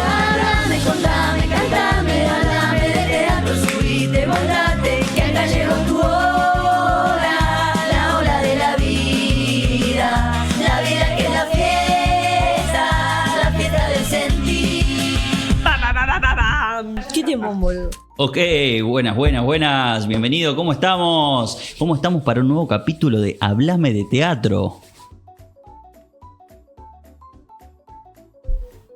Háblame, contame, cantame, háblame de teatro, subite, montate, que acá llegó tu hora, la ola de la vida que es la fiesta del sentir. ¿Qué tiempo, boludo? Ok, buenas. Bienvenido, ¿cómo estamos? ¿Cómo estamos para un nuevo capítulo de Hablame de Teatro?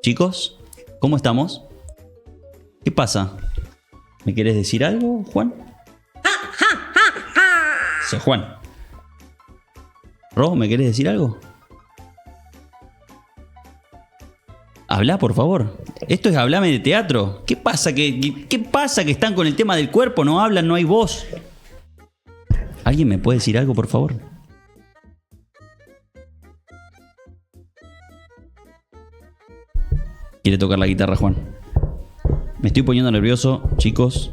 Chicos, ¿cómo estamos? ¿Qué pasa? ¿Me querés decir algo, Juan? Soy Juan. Ro, ¿me querés decir algo? Habla, por favor. Esto es Hablame de Teatro. ¿Qué pasa que están con el tema del cuerpo? No hablan, no hay voz. ¿Alguien me puede decir algo, por favor? Quiere tocar la guitarra, Juan. Me estoy poniendo nervioso, chicos.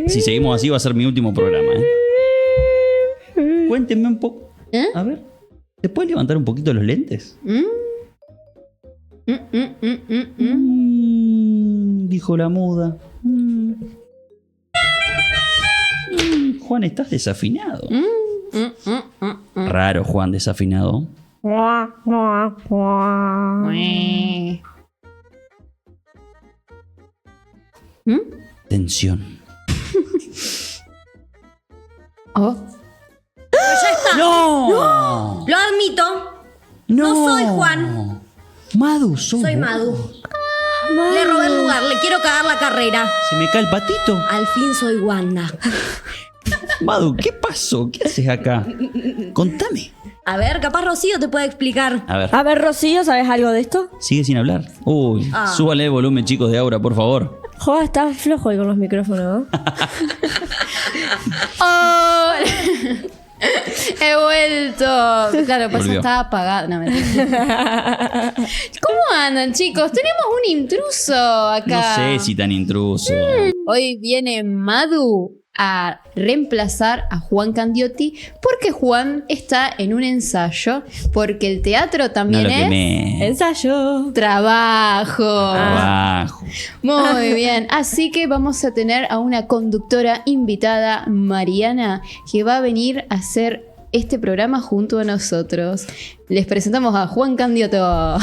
Si seguimos así va a ser mi último programa, ¿eh? Cuéntenme un poco. A ver, ¿te puedes levantar un poquito los lentes? Dijo la muda. Juan, estás desafinado. Raro, Juan, desafinado. Tensión. Oh. Ya está. ¡No! Lo admito. No soy Juan. Madu, Soy Madu. Le robé el lugar, le quiero cagar la carrera. ¿Se me cae el patito? Al fin soy Wanda. Madu, ¿qué pasó? ¿Qué haces acá? Contame. A ver, capaz Rocío te puede explicar. A ver, Rocío, ¿sabes algo de esto? sigue sin hablar. Uy, súbale el volumen, chicos, de Aura, por favor. Joder, estás flojo ahí con los micrófonos, ¿no? ¡Oh! He vuelto. Claro, pues Volvió. estaba apagado. No, mentira. ¿Cómo andan, chicos? Tenemos un intruso acá. No sé si tan intruso. Hoy viene Madu a reemplazar a Juan Candiotti porque Juan está en un ensayo, porque el teatro No también lo es quemé. Ensayo. trabajo. Abajo. Muy bien, así que vamos a tener a una conductora invitada, Mariana, que va a venir a hacer este programa junto a nosotros. Les presentamos a Juan Candioto.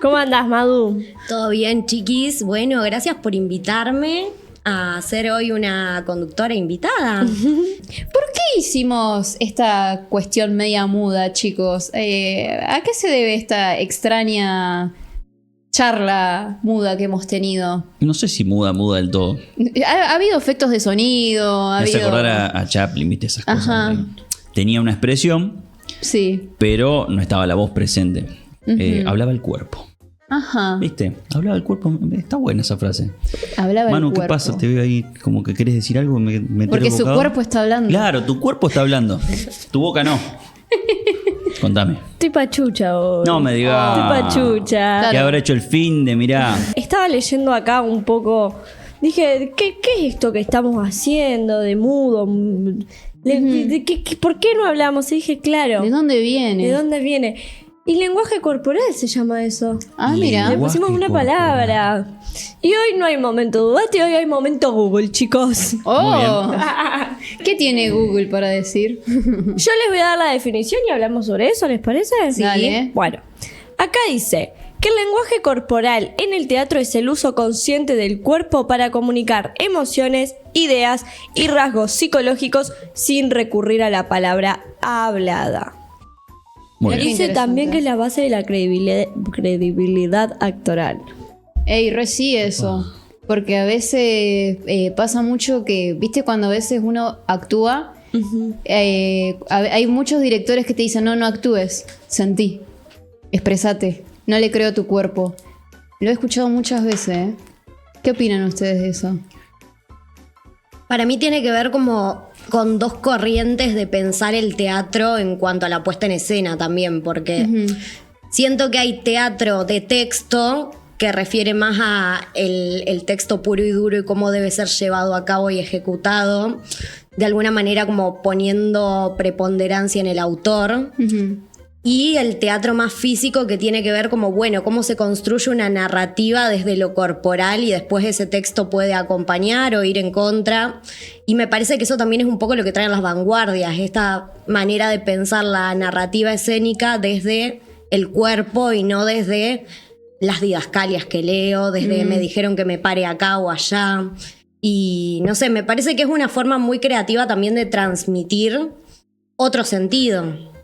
¿Cómo andás, Madu? ¿Todo bien, chiquis? Bueno, gracias por invitarme a ser hoy una conductora invitada. ¿Por qué hicimos esta cuestión media muda, chicos? ¿A qué se debe esta extraña charla muda que hemos tenido? No sé si muda del todo. ¿Ha habido efectos de sonido? Me hace acordar a Chaplin, ¿viste? Esas cosas. Ajá. Tenía una expresión, Sí. pero no estaba la voz presente. Hablaba el cuerpo. Ajá. ¿Viste? Hablaba el cuerpo. Está buena esa frase. Hablaba Manu, el ¿qué cuerpo. pasa? Te veo ahí como que querés decir algo. Porque su cuerpo está hablando. Claro, tu cuerpo está hablando. Tu boca no. Contame. Estoy pachucha hoy. No me digas. Estoy pachucha. Claro. ¿Qué habrá hecho el fin de mirá? Estaba leyendo acá un poco. Dije, ¿qué es esto que estamos haciendo de mudo? ¿Por qué no hablamos? Y dije, claro. ¿De dónde viene? ¿De dónde viene? Y lenguaje corporal se llama eso. Ah, mira. Le Lenguaje pusimos una corporal. palabra. Y hoy no hay momento debate, hoy hay momento Google, chicos. Oh. ¿Qué tiene Google para decir? Yo les voy a dar la definición y hablamos sobre eso, ¿les parece? Sí. Dale. Bueno, acá dice que el lenguaje corporal en el teatro es el uso consciente del cuerpo para comunicar emociones, ideas y rasgos psicológicos sin recurrir a la palabra hablada. Muy Qué bien. Dice interesante. también que es la base de la credibilidad actoral. Ey, sí eso. Porque a veces pasa mucho que, viste, cuando a veces uno actúa, hay muchos directores que te dicen, no actúes, sentí, expresate, no le creo a tu cuerpo. Lo he escuchado muchas veces, ¿eh? ¿Qué opinan ustedes de eso? Para mí tiene que ver como con dos corrientes de pensar el teatro en cuanto a la puesta en escena también, porque siento que hay teatro de texto que refiere más a el texto puro y duro y cómo debe ser llevado a cabo y ejecutado, de alguna manera como poniendo preponderancia en el autor. y el teatro más físico que tiene que ver como, bueno, cómo se construye una narrativa desde lo corporal y después ese texto puede acompañar o ir en contra. Y me parece que eso también es un poco lo que traen las vanguardias, esta manera de pensar la narrativa escénica desde el cuerpo y no desde las didascalias que leo, desde me dijeron que me pare acá o allá. Y no sé, me parece que es una forma muy creativa también de transmitir otro sentido.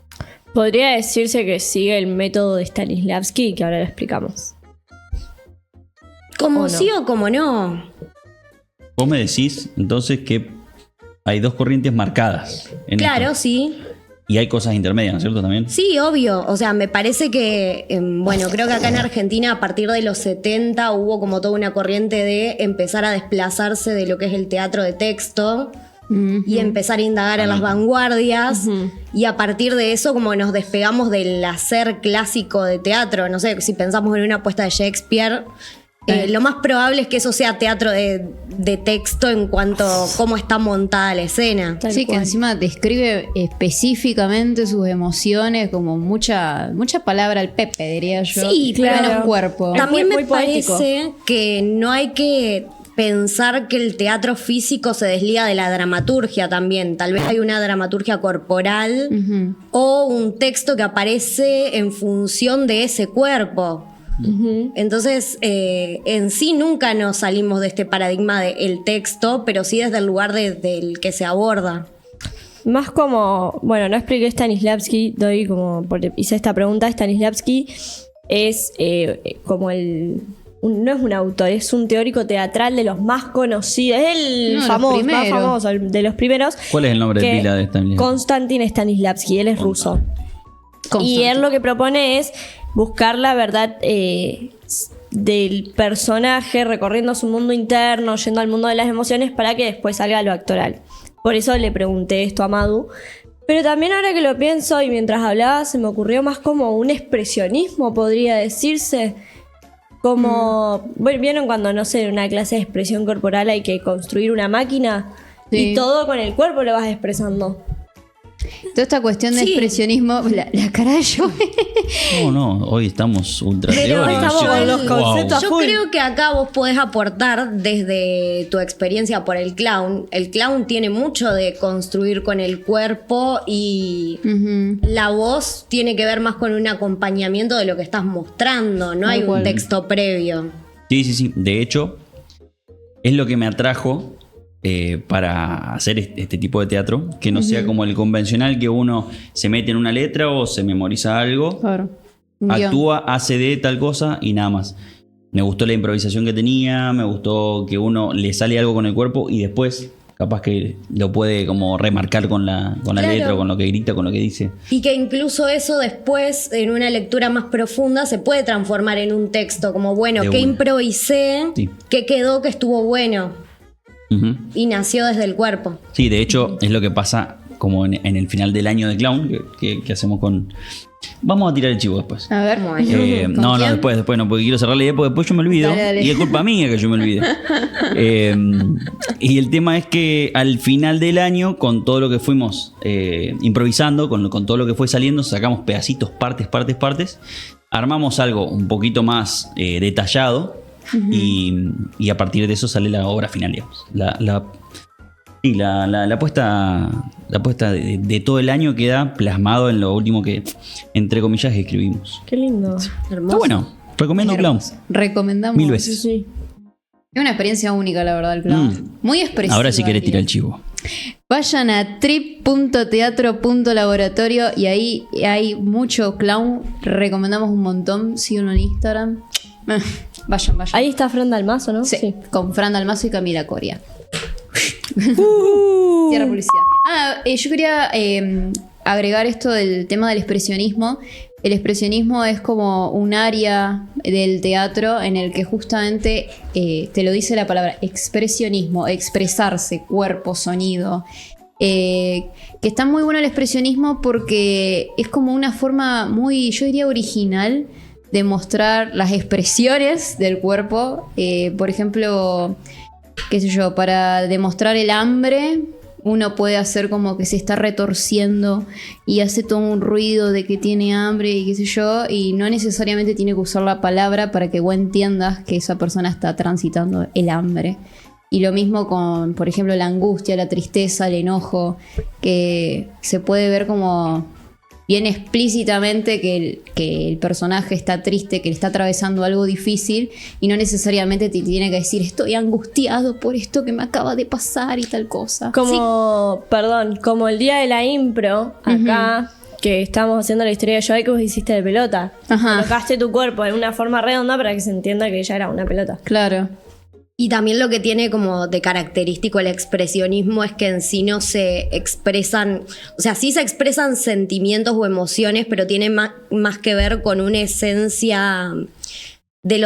Podría decirse que sigue el método de Stanislavski, que ahora lo explicamos. Como ¿O no? sí o como no. Vos me decís entonces que hay dos corrientes marcadas. Claro, esto. sí. Y hay cosas intermedias, ¿no es cierto? También. Sí, obvio. O sea, me parece que, bueno, creo que acá en Argentina a partir de los 70 hubo como toda una corriente de empezar a desplazarse de lo que es el teatro de texto y empezar a indagar en las vanguardias. Y a partir de eso como nos despegamos del hacer clásico de teatro. No sé, si pensamos en una puesta de Shakespeare, lo más probable es que eso sea teatro de texto en cuanto a cómo está montada la escena. Tal Sí, que cual. encima describe específicamente sus emociones, como mucha palabra al Pepe, diría yo. Sí, claro. Menos cuerpo. También muy me poético. parece que no hay que pensar que el teatro físico se desliga de la dramaturgia también. Tal vez hay una dramaturgia corporal o un texto que aparece en función de ese cuerpo. Entonces, en sí nunca nos salimos de este paradigma del texto, pero sí desde el lugar del que se aborda. Más como, bueno, no expliqué Stanislavski, doy como, porque hice esta pregunta, Stanislavski es como no es un autor, es un teórico teatral de los más conocidos, es el No, famoso, los más primeros. famoso, de los primeros. ¿Cuál es el nombre de que- pila de Stanislavski? Konstantin Stanislavski, él es ruso. Y él lo que propone es buscar la verdad del personaje, recorriendo su mundo interno, yendo al mundo de las emociones para que después salga lo actoral. Por eso le pregunté esto a Madu. Pero también ahora que lo pienso y mientras hablaba se me ocurrió más como un expresionismo, podría decirse. Como, bueno, ¿vieron cuando, no sé, en una clase de expresión corporal hay que construir una máquina? Sí. Y todo con el cuerpo lo vas expresando. Toda esta cuestión de Sí. expresionismo, la cara de yo. No, hoy estamos ultra Pero teóricos. estamos con los conceptos. Yo full. creo que acá vos podés aportar desde tu experiencia por el clown. El clown tiene mucho de construir con el cuerpo y la voz tiene que ver más con un acompañamiento de lo que estás mostrando. No hay Tal un cual. texto previo. Sí. De hecho, es lo que me atrajo para hacer este tipo de teatro, que no sea como el convencional que uno se mete en una letra o se memoriza algo, Claro. Un guión. actúa, hace de tal cosa y nada más. Me gustó la improvisación que tenía, me gustó que uno le sale algo con el cuerpo y después capaz que lo puede como remarcar con la Claro. letra, con lo que grita, con lo que dice. Y que incluso eso después, en una lectura más profunda, se puede transformar en un texto. Como, bueno, De ¿qué una. improvisé? Sí. ¿Qué quedó que estuvo bueno? Ujú. Y nació desde el cuerpo. Sí, de hecho es lo que pasa como en el final del año de Clown, que hacemos con... Vamos a tirar el chivo después. A ver. Bueno. No, quién? después no, porque quiero cerrar la idea, porque después yo me olvido. Dale. Y es culpa mía que yo me olvide. Y el tema es que al final del año, con todo lo que fuimos improvisando, con todo lo que fue saliendo, sacamos pedacitos, partes, armamos algo un poquito más detallado y a partir de eso sale la obra final, digamos. La puesta de todo el año queda plasmado en lo último que, entre comillas, escribimos. Qué lindo. Hermoso. Está bueno, recomiendo Clown. Recomendamos. 1000 veces. Sí. Es una experiencia única, la verdad, el clown. Muy expresiva. Ahora si querés diría. tirar el chivo. Vayan a trip.teatro.laboratorio y ahí hay mucho clown. Recomendamos un montón. Síguenos en Instagram. Vayan. Ahí está Fran Dalmazo, ¿no? Sí, con Fran Dalmazo y Camila Coria. Cierra publicidad. Yo quería agregar esto del tema del expresionismo. El expresionismo es como un área del teatro en el que justamente te lo dice la palabra expresionismo, expresarse, cuerpo, sonido. Que está muy bueno el expresionismo porque es como una forma muy, yo diría, original de mostrar las expresiones del cuerpo. Por ejemplo, qué sé yo, para demostrar el hambre, uno puede hacer como que se está retorciendo y hace todo un ruido de que tiene hambre y qué sé yo, y no necesariamente tiene que usar la palabra para que vos entiendas que esa persona está transitando el hambre. Y lo mismo con, por ejemplo, la angustia, la tristeza, el enojo, que se puede ver como bien explícitamente que el personaje está triste, que le está atravesando algo difícil y no necesariamente te tiene que decir estoy angustiado por esto que me acaba de pasar y tal cosa. Como, perdón, como el día de la impro, acá, que estábamos haciendo la historia de Joy que vos hiciste de pelota. Ajá. Colocaste tu cuerpo en una forma redonda para que se entienda que ella era una pelota. Claro. Y también lo que tiene como de característico el expresionismo es que en sí no se expresan, o sea, sí se expresan sentimientos o emociones, pero tiene más que ver con una esencia de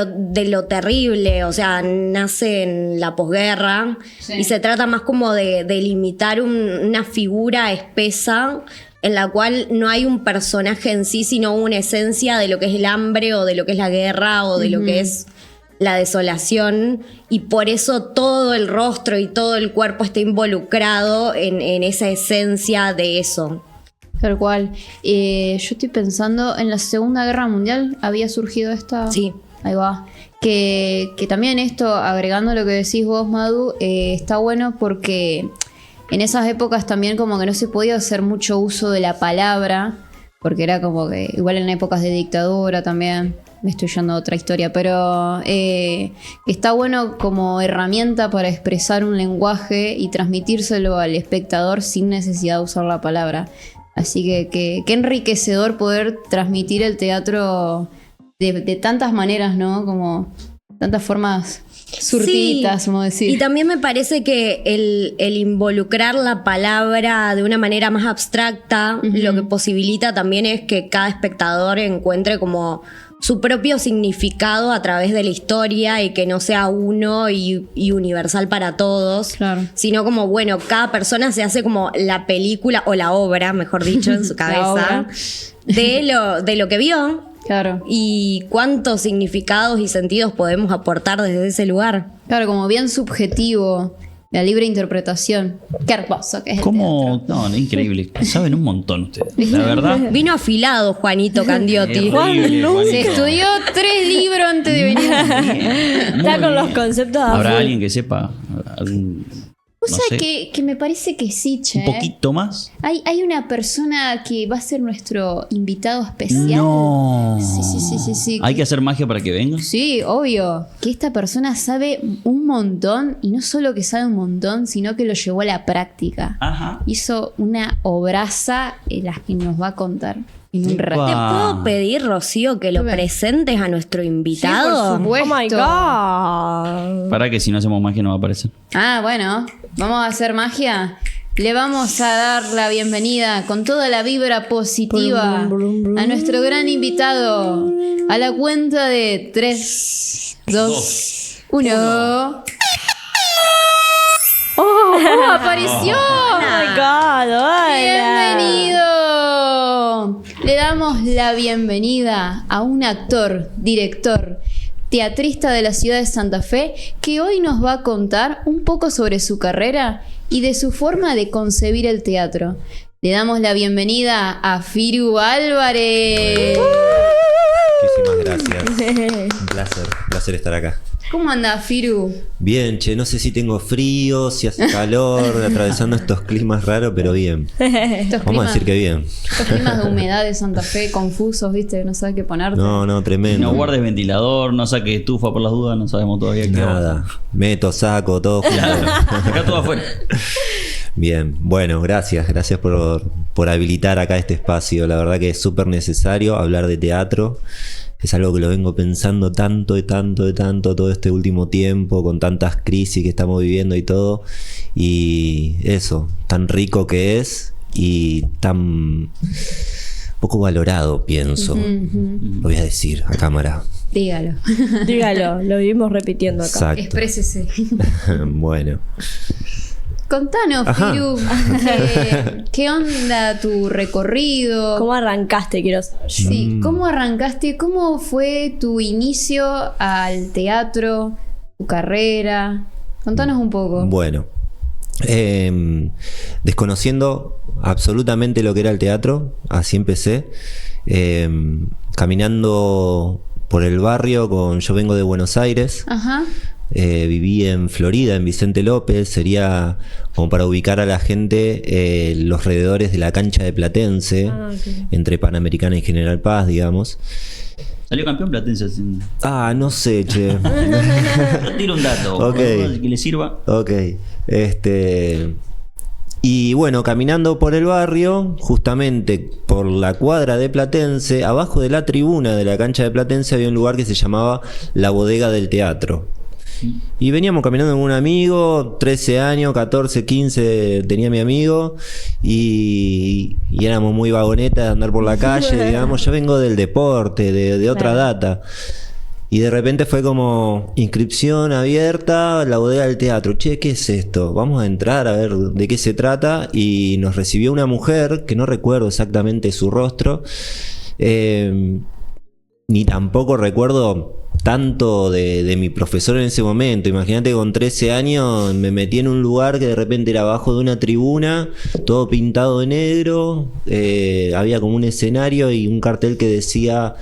lo terrible, o sea, nace en la posguerra y se trata más como de limitar una figura espesa en la cual no hay un personaje en sí, sino una esencia de lo que es el hambre o de lo que es la guerra o de lo que es la desolación, y por eso todo el rostro y todo el cuerpo está involucrado en esa esencia de eso. Tal cual. Yo estoy pensando, en la Segunda Guerra Mundial había surgido esta... Sí. Ahí va. Que también esto, agregando lo que decís vos, Madu, está bueno porque en esas épocas también como que no se podía hacer mucho uso de la palabra, porque era como que, igual en épocas de dictadura también, me estoy yendo a otra historia, pero está bueno como herramienta para expresar un lenguaje y transmitírselo al espectador sin necesidad de usar la palabra. Así que qué enriquecedor poder transmitir el teatro de tantas maneras, ¿no? Como tantas formas surtiditas, Sí, como decir. y también me parece que el involucrar la palabra de una manera más abstracta, lo que posibilita también es que cada espectador encuentre como su propio significado a través de la historia y que no sea uno y universal para todos, Claro. sino como, bueno, cada persona se hace como la película o la obra, mejor dicho, en su La cabeza, obra. de lo que vio Claro. y cuántos significados y sentidos podemos aportar desde ese lugar. Claro, como bien subjetivo, la libre interpretación. Qué hermoso que es el ¿Cómo? No, increíble. Saben un montón ustedes. La verdad. Vino afilado Juanito Candiotti. Horrible, Juanito. Se estudió 3 libros antes de venir. Está con los conceptos a ¿Habrá full. alguien que sepa algún, ¿Vos no sabés sé, que me parece que sí, che? un poquito más? Hay una persona que va a ser nuestro invitado especial. No. Sí. ¿Hay que hacer magia para que venga? Sí, obvio. Que esta persona sabe un montón, y no solo que sabe un montón, sino que lo llevó a la práctica. Ajá. Hizo una obraza en la que nos va a contar en un rato. ¿Te puedo pedir, Rocío, que lo Dime. presentes a nuestro Sí, invitado? por supuesto. Oh my God. Para que si no hacemos magia no va a aparecer. Ah, bueno, vamos a hacer magia. Le vamos a dar la bienvenida con toda la vibra positiva a nuestro gran invitado. A la cuenta de 3, 2, 1. ¡Oh! ¡Apareció! Oh my God, hola. ¡Bienvenido! Le damos la bienvenida a un actor, director, teatrista de la ciudad de Santa Fe, que hoy nos va a contar un poco sobre su carrera y de su forma de concebir el teatro. Le damos la bienvenida a Firu Álvarez. Muchísimas gracias. Un placer estar acá. ¿Cómo anda, Firu? Bien, che, no sé si tengo frío, si hace calor, atravesando estos climas raros, pero bien. Estos Vamos a decir que bien. estos climas de humedad de Santa Fe, confusos, ¿viste? Que no sabes qué ponerte. No, tremendo. No guardes ventilador, no saques estufa por las dudas, no sabemos todavía qué va. Nada. Meto, saco, todo junto. Claro. Acá todo afuera. Bien, bueno, gracias por habilitar acá este espacio. La verdad que es súper necesario hablar de teatro. Es algo que lo vengo pensando tanto todo este último tiempo, con tantas crisis que estamos viviendo y todo. Y eso, tan rico que es y tan poco valorado, pienso. Lo voy a decir a cámara. Dígalo. Dígalo, lo vivimos repitiendo acá. Exacto. Exprésese. Bueno. Contanos, Ajá. Firu, ¿qué onda tu recorrido? ¿Cómo arrancaste, quiero saber? Sí, ¿cómo arrancaste? ¿Cómo fue tu inicio al teatro, tu carrera? Contanos un poco. Bueno, desconociendo absolutamente lo que era el teatro, así empecé, caminando por el barrio. Yo vengo de Buenos Aires. Ajá. Viví en Florida, en Vicente López, sería como para ubicar a la gente los alrededores de la cancha de Platense, Okay. entre Panamericana y General Paz, digamos. Salió campeón Platense. No sé, che. Tiro un dato. Ok. Que le sirva. Ok. Y bueno, caminando por el barrio, justamente por la cuadra de Platense, abajo de la tribuna de la cancha de Platense había un lugar que se llamaba La Bodega del Teatro. Y veníamos caminando con un amigo, 13 años, 14, 15 tenía mi amigo, y éramos muy vagonetas de andar por la calle, digamos. Yo vengo del deporte, de otra data. Y de repente fue como inscripción abierta, La Bodega del Teatro. Che, ¿qué es esto? Vamos a entrar a ver de qué se trata. Y nos recibió una mujer, que no recuerdo exactamente su rostro, ni tampoco recuerdo tanto de mi profesor en ese momento. Imagínate, con 13 años me metí en un lugar que de repente era abajo de una tribuna, todo pintado de negro, había como un escenario y un cartel que decía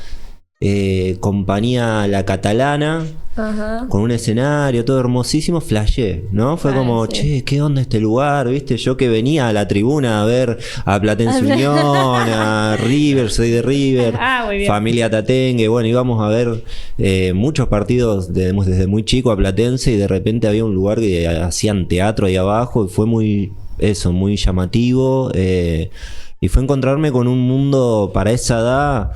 Compañía La Catalana, Ajá. con un escenario todo hermosísimo. Flashé, ¿no? Fue como, sí. che, ¿qué onda este lugar? ¿Viste? Yo que venía a la tribuna a ver a Platense Unión, a River, soy de River, Muy bien. Familia Tatengue, bueno, íbamos a ver muchos partidos desde muy chico a Platense, y de repente había un lugar que hacían teatro ahí abajo, y fue muy llamativo, y fue encontrarme con un mundo para esa edad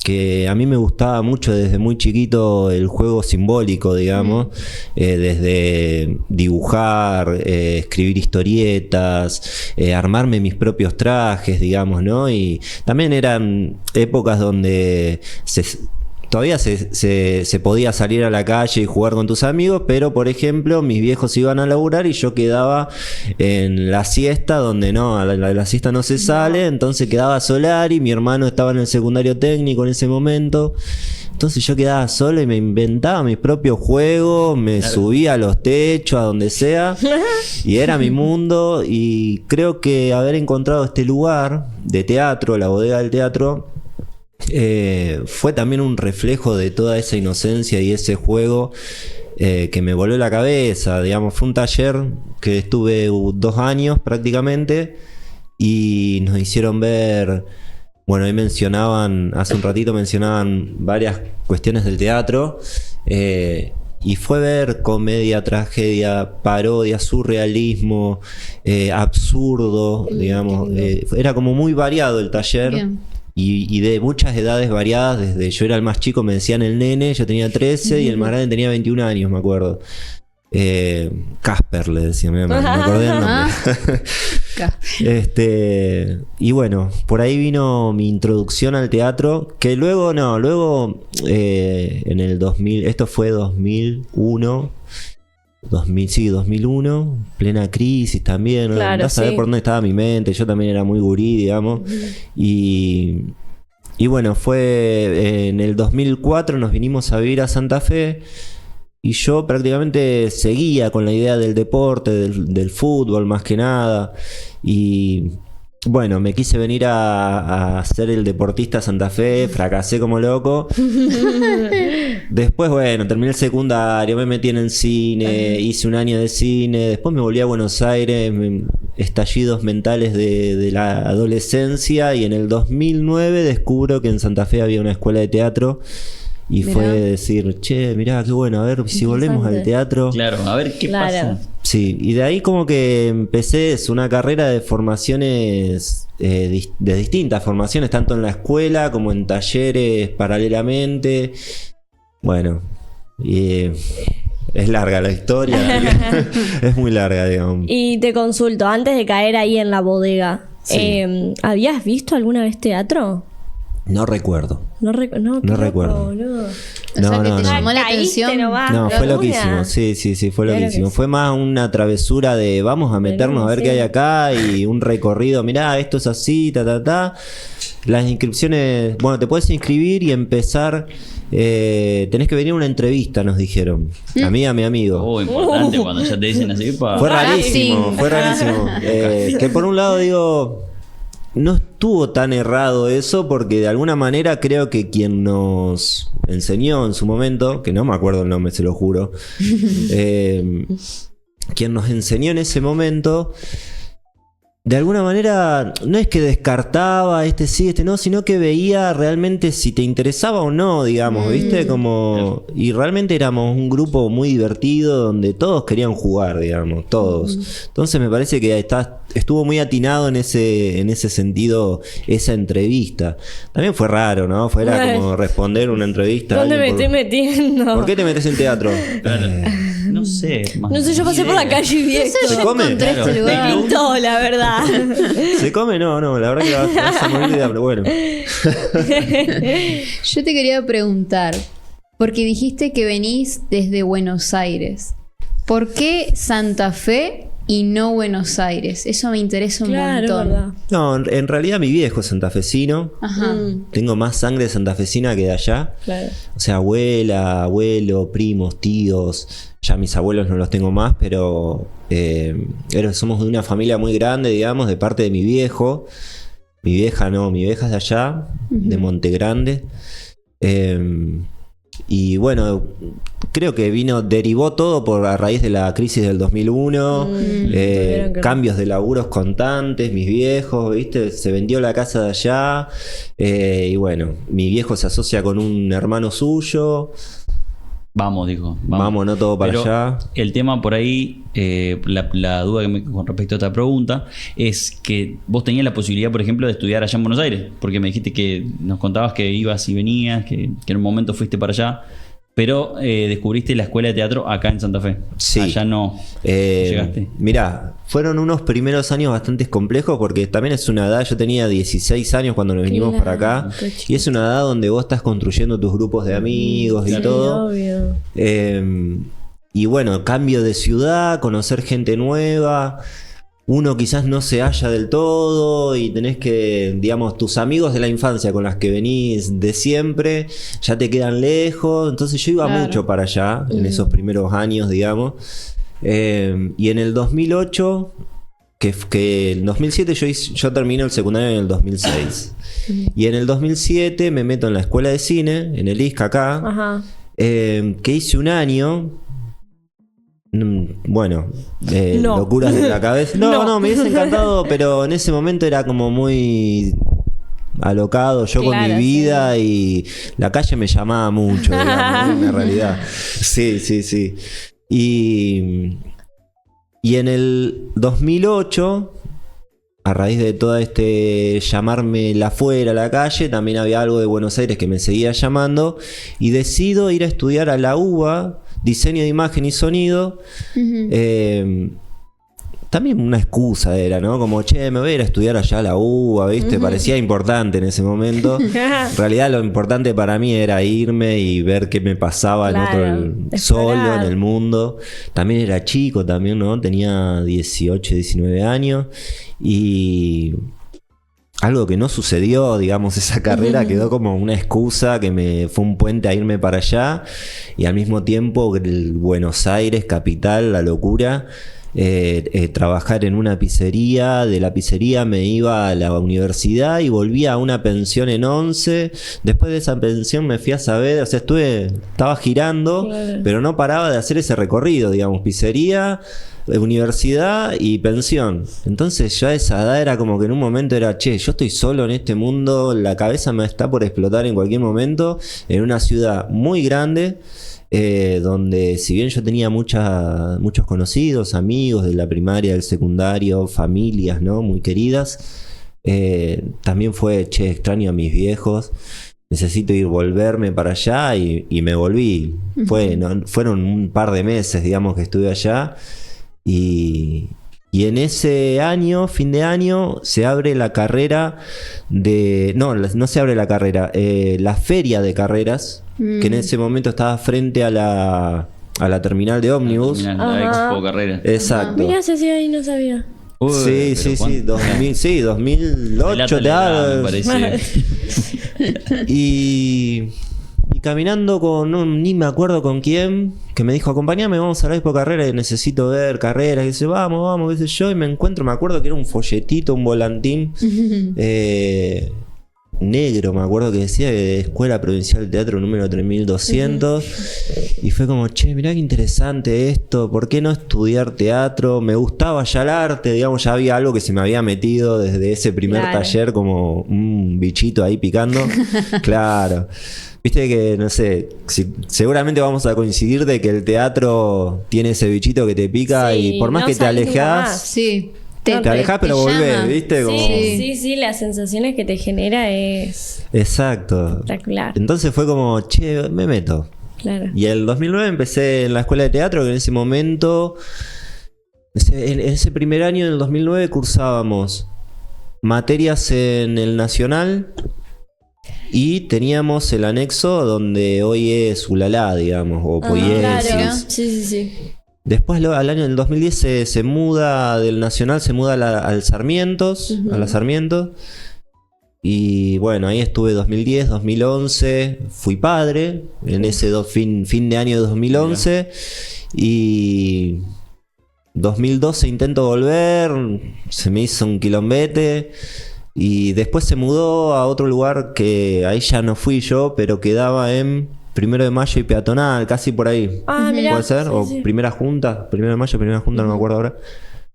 que a mí me gustaba mucho desde muy chiquito, el juego simbólico, digamos, desde dibujar, escribir historietas, armarme mis propios trajes, digamos, ¿no? Y también eran épocas donde todavía se podía salir a la calle y jugar con tus amigos, pero por ejemplo mis viejos iban a laburar y yo quedaba en la siesta, donde no, a la siesta no se sale, entonces quedaba Solari, mi hermano estaba en el secundario técnico en ese momento, entonces yo quedaba solo y me inventaba mis propios juegos, me subía a los techos, a donde sea, y era mi mundo. Y creo que haber encontrado este lugar de teatro, La Bodega del Teatro, fue también un reflejo de toda esa inocencia y ese juego que me voló la cabeza, digamos. Fue un taller que estuve 2 años prácticamente, y nos hicieron ver, bueno, ahí hace un ratito mencionaban varias cuestiones del teatro, y fue ver comedia, tragedia, parodia, surrealismo, absurdo, digamos. Era como muy variado el taller. Bien. Y de muchas edades variadas. Desde yo era el más chico, me decían el nene, yo tenía 13, y el más grande tenía 21 años, me acuerdo. Casper le decía, me acordé del nombre. Y bueno, por ahí vino mi introducción al teatro, que luego en el 2000, esto fue 2001, 2001, plena crisis también, ¿no? Claro, Andás a ver sí. por dónde estaba mi mente, yo también era muy gurí, digamos. Y bueno, fue en el 2004 nos vinimos a vivir a Santa Fe, y yo prácticamente seguía con la idea del deporte, del fútbol más que nada, y bueno, me quise venir a ser el deportista a Santa Fe, fracasé como loco. Después, bueno, terminé el secundario, me metí en el cine, hice un año de cine, después me volví a Buenos Aires, estallidos mentales de la adolescencia, y en el 2009 descubro que en Santa Fe había una escuela de teatro. Y Mirá. fue decir, che, mirá, qué bueno, a ver si volvemos al teatro. Claro, a ver qué Claro. pasa. Sí, y de ahí como que empecé una carrera de formaciones, de distintas formaciones, tanto en la escuela como en talleres paralelamente. Bueno, y es larga la historia, es muy larga, digamos. Y te consulto, antes de caer ahí en la bodega, Sí. ¿habías visto alguna vez teatro? No recuerdo. No No recuerdo. boludo. O sea, que te llamó la Caíste atención. nomás, No, fue ¿alguna? loquísimo, sí, fue Claro que loquísimo. sí. Fue más una travesura de vamos a meternos a ver Sí. qué hay acá, y un recorrido, mirá, esto es así, ta. Las inscripciones, bueno, te puedes inscribir y empezar tenés que venir a una entrevista, nos dijeron. A mí y a mi amigo. Oh, importante cuando ya te dicen así. Fue rarísimo, fue rarísimo. Que por un lado digo, no estuvo tan errado eso, porque de alguna manera creo que quien nos enseñó en su momento, que no me acuerdo el nombre, se lo juro, quien nos enseñó en ese momento, de alguna manera no es que descartaba este sí, este no, sino que veía realmente si te interesaba o no, digamos, ¿viste? Como, y realmente éramos un grupo muy divertido donde todos querían jugar, digamos, todos. Entonces me parece que estuvo muy atinado en ese sentido esa entrevista. También fue raro, ¿no? Fuera como responder una entrevista. ¿Dónde me estoy metiendo? ¿Por qué te metes en teatro? Claro. No sé. No sé, yo pasé por la calle y vi esto. ¿Se come? Encontré este Me lugar. pintó, la verdad. ¿Se come? No, la verdad que vas a morir de hambre. Bueno. Yo te quería preguntar, porque dijiste que venís desde Buenos Aires. ¿Por qué Santa Fe y no Buenos Aires? Eso me interesa un montón. Verdad. No, en realidad mi viejo es santafesino. Ajá. Tengo más sangre santafesina que de allá. Claro. O sea, abuela, abuelo, primos, tíos. Ya mis abuelos no los tengo más, pero somos de una familia muy grande, digamos, de parte de mi viejo. Mi vieja no, mi vieja es de allá, de Monte Grande. Y bueno, creo que derivó todo a raíz de la crisis del 2001, cambios de laburos constantes, mis viejos, ¿viste? Se vendió la casa de allá, y bueno, mi viejo se asocia con un hermano suyo. Vamos, dijo. Vamos, no todo para Pero allá. El tema por ahí, la duda con respecto a esta pregunta, es que vos tenías la posibilidad, por ejemplo, de estudiar allá en Buenos Aires, porque me dijiste que nos contabas que ibas y venías, que en un momento fuiste para allá, pero descubriste la escuela de teatro acá en Santa Fe. Sí. Allá no llegaste. Mirá, fueron unos primeros años bastante complejos porque también es una edad, yo tenía 16 años cuando nos vinimos para acá, y es una edad donde vos estás construyendo tus grupos de amigos y todo. Obvio. Y bueno, cambio de ciudad, conocer gente nueva. Uno quizás no se halla del todo y tenés que, digamos, tus amigos de la infancia con las que venís de siempre ya te quedan lejos. Entonces yo iba mucho para allá en esos primeros años, digamos. Y en el 2008, que en 2007 yo terminé el secundario en el 2006. Y en el 2007 me meto en la escuela de cine, en el ISCA acá, Ajá. que hice un año. Bueno, No. locuras de la cabeza. No, me hubiese encantado, pero en ese momento era como muy alocado yo con mi vida y la calle me llamaba mucho, digamos, en realidad. Sí. Y en el 2008, a raíz de todo llamarme la afuera, la calle, también había algo de Buenos Aires que me seguía llamando y decido ir a estudiar a la UBA, diseño de imagen y sonido. También una excusa era, ¿no? Como, me voy a ir a estudiar allá a la UBA, ¿viste? Parecía importante en ese momento. En realidad lo importante para mí era irme y ver qué me pasaba solo en el mundo. También era chico, ¿no? Tenía 18, 19 años. Y algo que no sucedió, digamos, esa carrera quedó como una excusa que fue un puente a irme para allá. Y al mismo tiempo, Buenos Aires, capital, la locura. Trabajar en una pizzería, de la pizzería me iba a la universidad y volvía a una pensión en 11. Después de esa pensión me fui a Saavedra, o sea, estaba girando, pero no paraba de hacer ese recorrido, digamos, pizzería, universidad y pensión. Entonces ya esa edad era como que en un momento era, yo estoy solo en este mundo, la cabeza me está por explotar en cualquier momento, en una ciudad muy grande. Donde si bien yo tenía muchos conocidos, amigos de la primaria, del secundario, familias, ¿no? Muy queridas, también fue, extraño a mis viejos, necesito volverme para allá y me volví. Fueron un par de meses, digamos, que estuve allá y en ese año, fin de año, se abre la carrera no se abre la carrera, la feria de carreras, que en ese momento estaba frente a la terminal de ómnibus. La Expo Carrera. Exacto. Mirá, se hacía ahí, no sabía. Uy, Sí, 2008 me parece. y caminando ni me acuerdo con quién, que me dijo, acompáñame, vamos a la Expo Carrera y necesito ver carreras. Y dice, vamos, qué sé yo. Y me acuerdo que era un folletito, un volantín negro, me acuerdo que decía de Escuela Provincial de Teatro número 3200. Y fue como, che, mirá qué interesante esto, ¿por qué no estudiar teatro? Me gustaba ya el arte, digamos, ya había algo que se me había metido desde ese primer taller, como un bichito ahí picando. Claro. Viste que, no sé, seguramente vamos a coincidir de que el teatro tiene ese bichito que te pica, Sí, y por más no que te salís nunca alejas, más. Sí. te alejás pero volvés, llama. ¿viste? Como... Sí, las sensaciones que te genera es Exacto. espectacular. Entonces fue como, che, me meto. Claro. Y el 2009 empecé en la escuela de teatro, que en ese momento, en ese primer año, en el 2009, cursábamos materias en el Nacional y teníamos el anexo donde hoy es Ulalá, digamos, o Poiesis. Claro. Sí. Después, al año del 2010, se muda del Nacional, se muda al Sarmientos, a la Sarmientos. Y bueno, ahí estuve 2010, 2011, fui padre en ese fin de año de 2011. Y 2012 intento volver, se me hizo un quilombete. Y después se mudó a otro lugar que ahí ya no fui yo, pero quedaba en 1 de Mayo y Peatonal, casi por ahí. Ah, mirá. ¿Puede ser? Sí, O sí. Primera Junta, 1 de Mayo, Primera Junta, no me acuerdo ahora.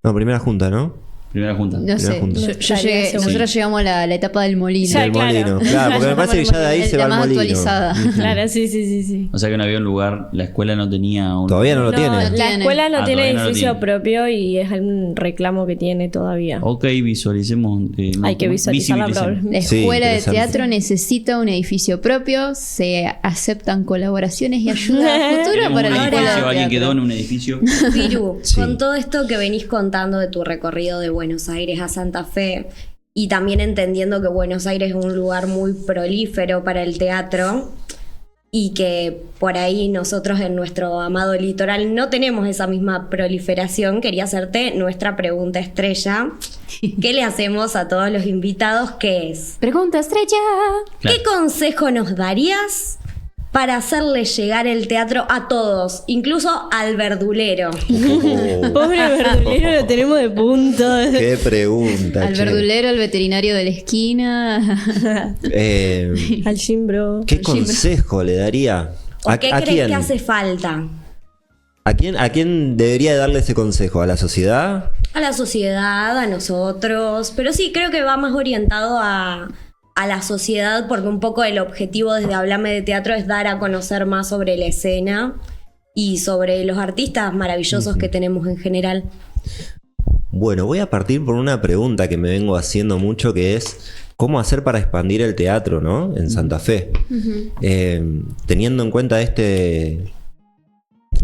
No, Primera Junta, ¿no? Primera junta. No sé, junta. nosotros llegamos a la etapa del molino. Ya, Del claro. molino. Claro, porque me parece que ya de ahí se va La al más molino. actualizada. Claro, sí. O sea que no había un lugar, la escuela no tenía un... Todavía no lo tiene. La Tiene. escuela no Ah, tiene todavía no lo edificio tiene. propio y es un reclamo que tiene todavía. Ok, visualicemos. Hay que visualizar la visibilicemos. La Sí, escuela de interesante. teatro necesita un edificio propio, se aceptan colaboraciones y ayuda a futuro Tenemos para un la escuela edificio, de alguien que teatro. done un edificio. Piru, Sí. con todo esto que venís contando de tu recorrido de Buenos Aires a Santa Fe y también entendiendo que Buenos Aires es un lugar muy prolífero para el teatro y que por ahí nosotros en nuestro amado litoral no tenemos esa misma proliferación, quería hacerte nuestra pregunta estrella. ¿Qué le hacemos a todos los invitados? ¿Qué es? Pregunta estrella. Claro. ¿Qué consejo nos darías para hacerle llegar el teatro a todos, incluso al verdulero? Pobre verdulero, lo tenemos de punto. Qué pregunta, Al che. verdulero, al veterinario de la esquina. Al Jimbro. ¿Qué consejo le daría? ¿O qué crees quién? que hace falta? ¿A quién debería darle ese consejo? ¿A la sociedad? A la sociedad, a nosotros, pero sí, creo que va más orientado a la sociedad, porque un poco el objetivo desde Hablame de Teatro es dar a conocer más sobre la escena y sobre los artistas maravillosos que tenemos en general. Bueno, voy a partir por una pregunta que me vengo haciendo mucho, que es ¿cómo hacer para expandir el teatro, ¿no? En Santa Fe? Teniendo en cuenta este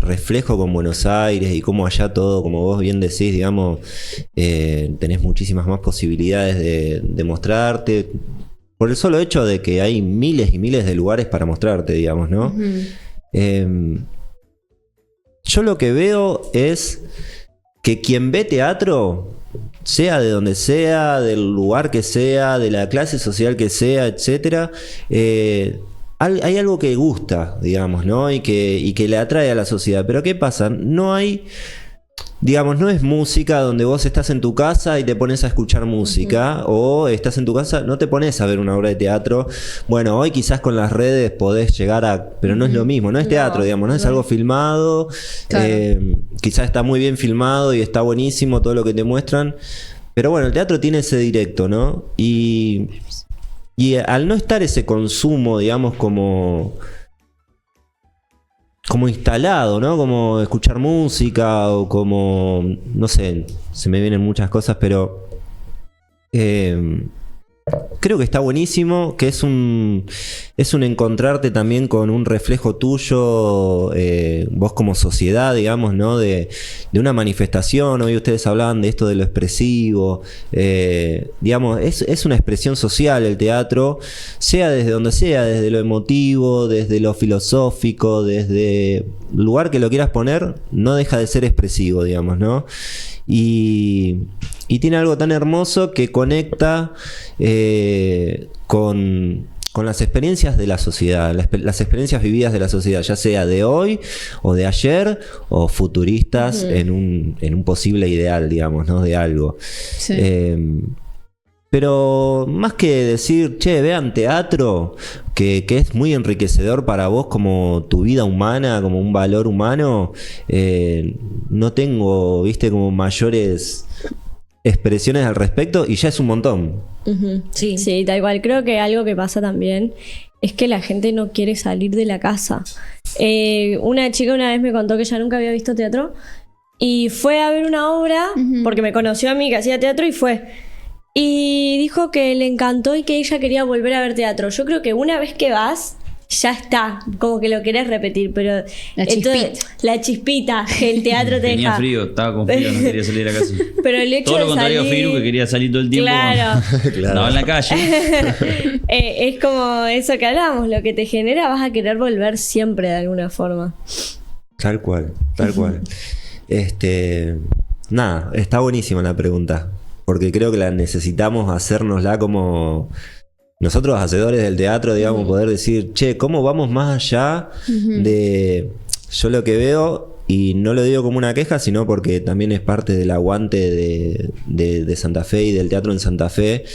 reflejo con Buenos Aires y cómo allá todo, como vos bien decís, digamos, tenés muchísimas más posibilidades de mostrarte, por el solo hecho de que hay miles y miles de lugares para mostrarte, digamos, ¿no? Yo lo que veo es que quien ve teatro, sea de donde sea, del lugar que sea, de la clase social que sea, etcétera, hay algo que gusta, digamos, ¿no? Y que le atrae a la sociedad. Pero ¿qué pasa? No hay, digamos, no es música donde vos estás en tu casa y te pones a escuchar música, o estás en tu casa, no te pones a ver una obra de teatro. Bueno, hoy quizás con las redes podés llegar a... Pero no es lo mismo, no es teatro, digamos, no es algo filmado. Claro. Quizás está muy bien filmado y está buenísimo todo lo que te muestran. Pero bueno, el teatro tiene ese directo, ¿no? Y al no estar ese consumo, digamos, como instalado, ¿no? Como escuchar música o como, no sé, se me vienen muchas cosas, pero creo que está buenísimo, que es un encontrarte también con un reflejo tuyo, vos como sociedad, digamos, ¿no? De una manifestación. Hoy ustedes hablaban de esto de lo expresivo, digamos, es una expresión social el teatro, sea desde donde sea, desde lo emotivo, desde lo filosófico, desde el lugar que lo quieras poner, no deja de ser expresivo, digamos, ¿no? Y tiene algo tan hermoso que conecta con las experiencias de la sociedad, las experiencias vividas de la sociedad, ya sea de hoy o de ayer o futuristas en un posible ideal, digamos, ¿no? De algo. Sí. Pero más que decir, che, vean teatro, que es muy enriquecedor para vos como tu vida humana, como un valor humano, no tengo, viste, como mayores expresiones al respecto y ya es un montón. Sí. Sí, tal cual. Creo que algo que pasa también es que la gente no quiere salir de la casa. Una chica una vez me contó que ella nunca había visto teatro y fue a ver una obra porque me conoció a mí que hacía teatro y fue. Y dijo que le encantó y que ella quería volver a ver teatro. Yo creo que una vez que vas, ya está, como que lo querés repetir, pero la chispita que el teatro te Tenía deja. frío, estaba con frío, no quería salir a casa. Pero el hecho Todo lo de contrario a salir... Firu, que quería salir todo el tiempo. Claro. Estaba en la calle. Es como eso que hablábamos, lo que te genera vas a querer volver siempre de alguna forma. Tal cual, tal cual. Nada, está buenísima la pregunta, porque creo que la necesitamos hacérnosla como nosotros, hacedores del teatro, digamos, poder decir, che, ¿cómo vamos más allá de yo lo que veo? Y no lo digo como una queja, sino porque también es parte del aguante de Santa Fe y del teatro en Santa Fe,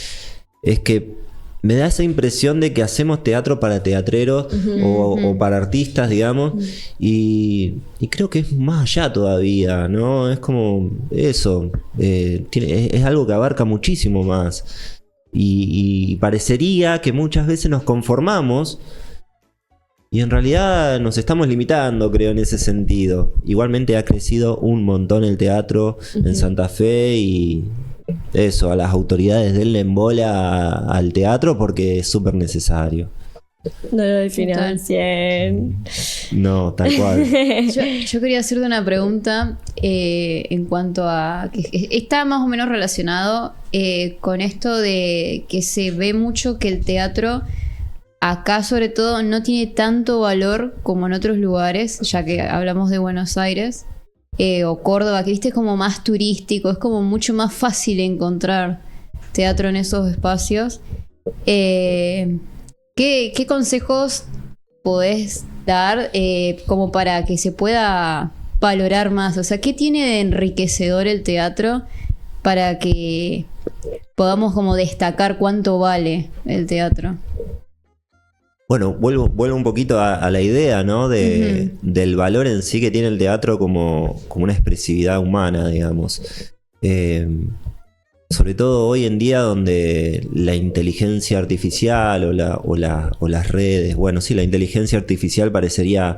es que me da esa impresión de que hacemos teatro para teatreros o para artistas, digamos, y creo que es más allá todavía, ¿no? Es como eso, es algo que abarca muchísimo más. Y parecería que muchas veces nos conformamos y en realidad nos estamos limitando, creo, en ese sentido. Igualmente ha crecido un montón el teatro en Santa Fe y eso, a las autoridades denle en bola al teatro porque es súper necesario. No lo define 100. No, tal cual. Yo quería hacerte una pregunta en cuanto a... que está más o menos relacionado con esto de que se ve mucho que el teatro acá sobre todo no tiene tanto valor como en otros lugares, ya que hablamos de Buenos Aires o Córdoba, que viste es como más turístico, es como mucho más fácil encontrar teatro en esos espacios. ¿Qué consejos podés dar como para que se pueda valorar más? O sea, ¿qué tiene de enriquecedor el teatro para que podamos como destacar cuánto vale el teatro? Bueno, vuelvo un poquito a la idea, ¿no? Del valor en sí que tiene el teatro como una expresividad humana, digamos. Sobre todo hoy en día donde la inteligencia artificial o las redes, bueno, sí, la inteligencia artificial parecería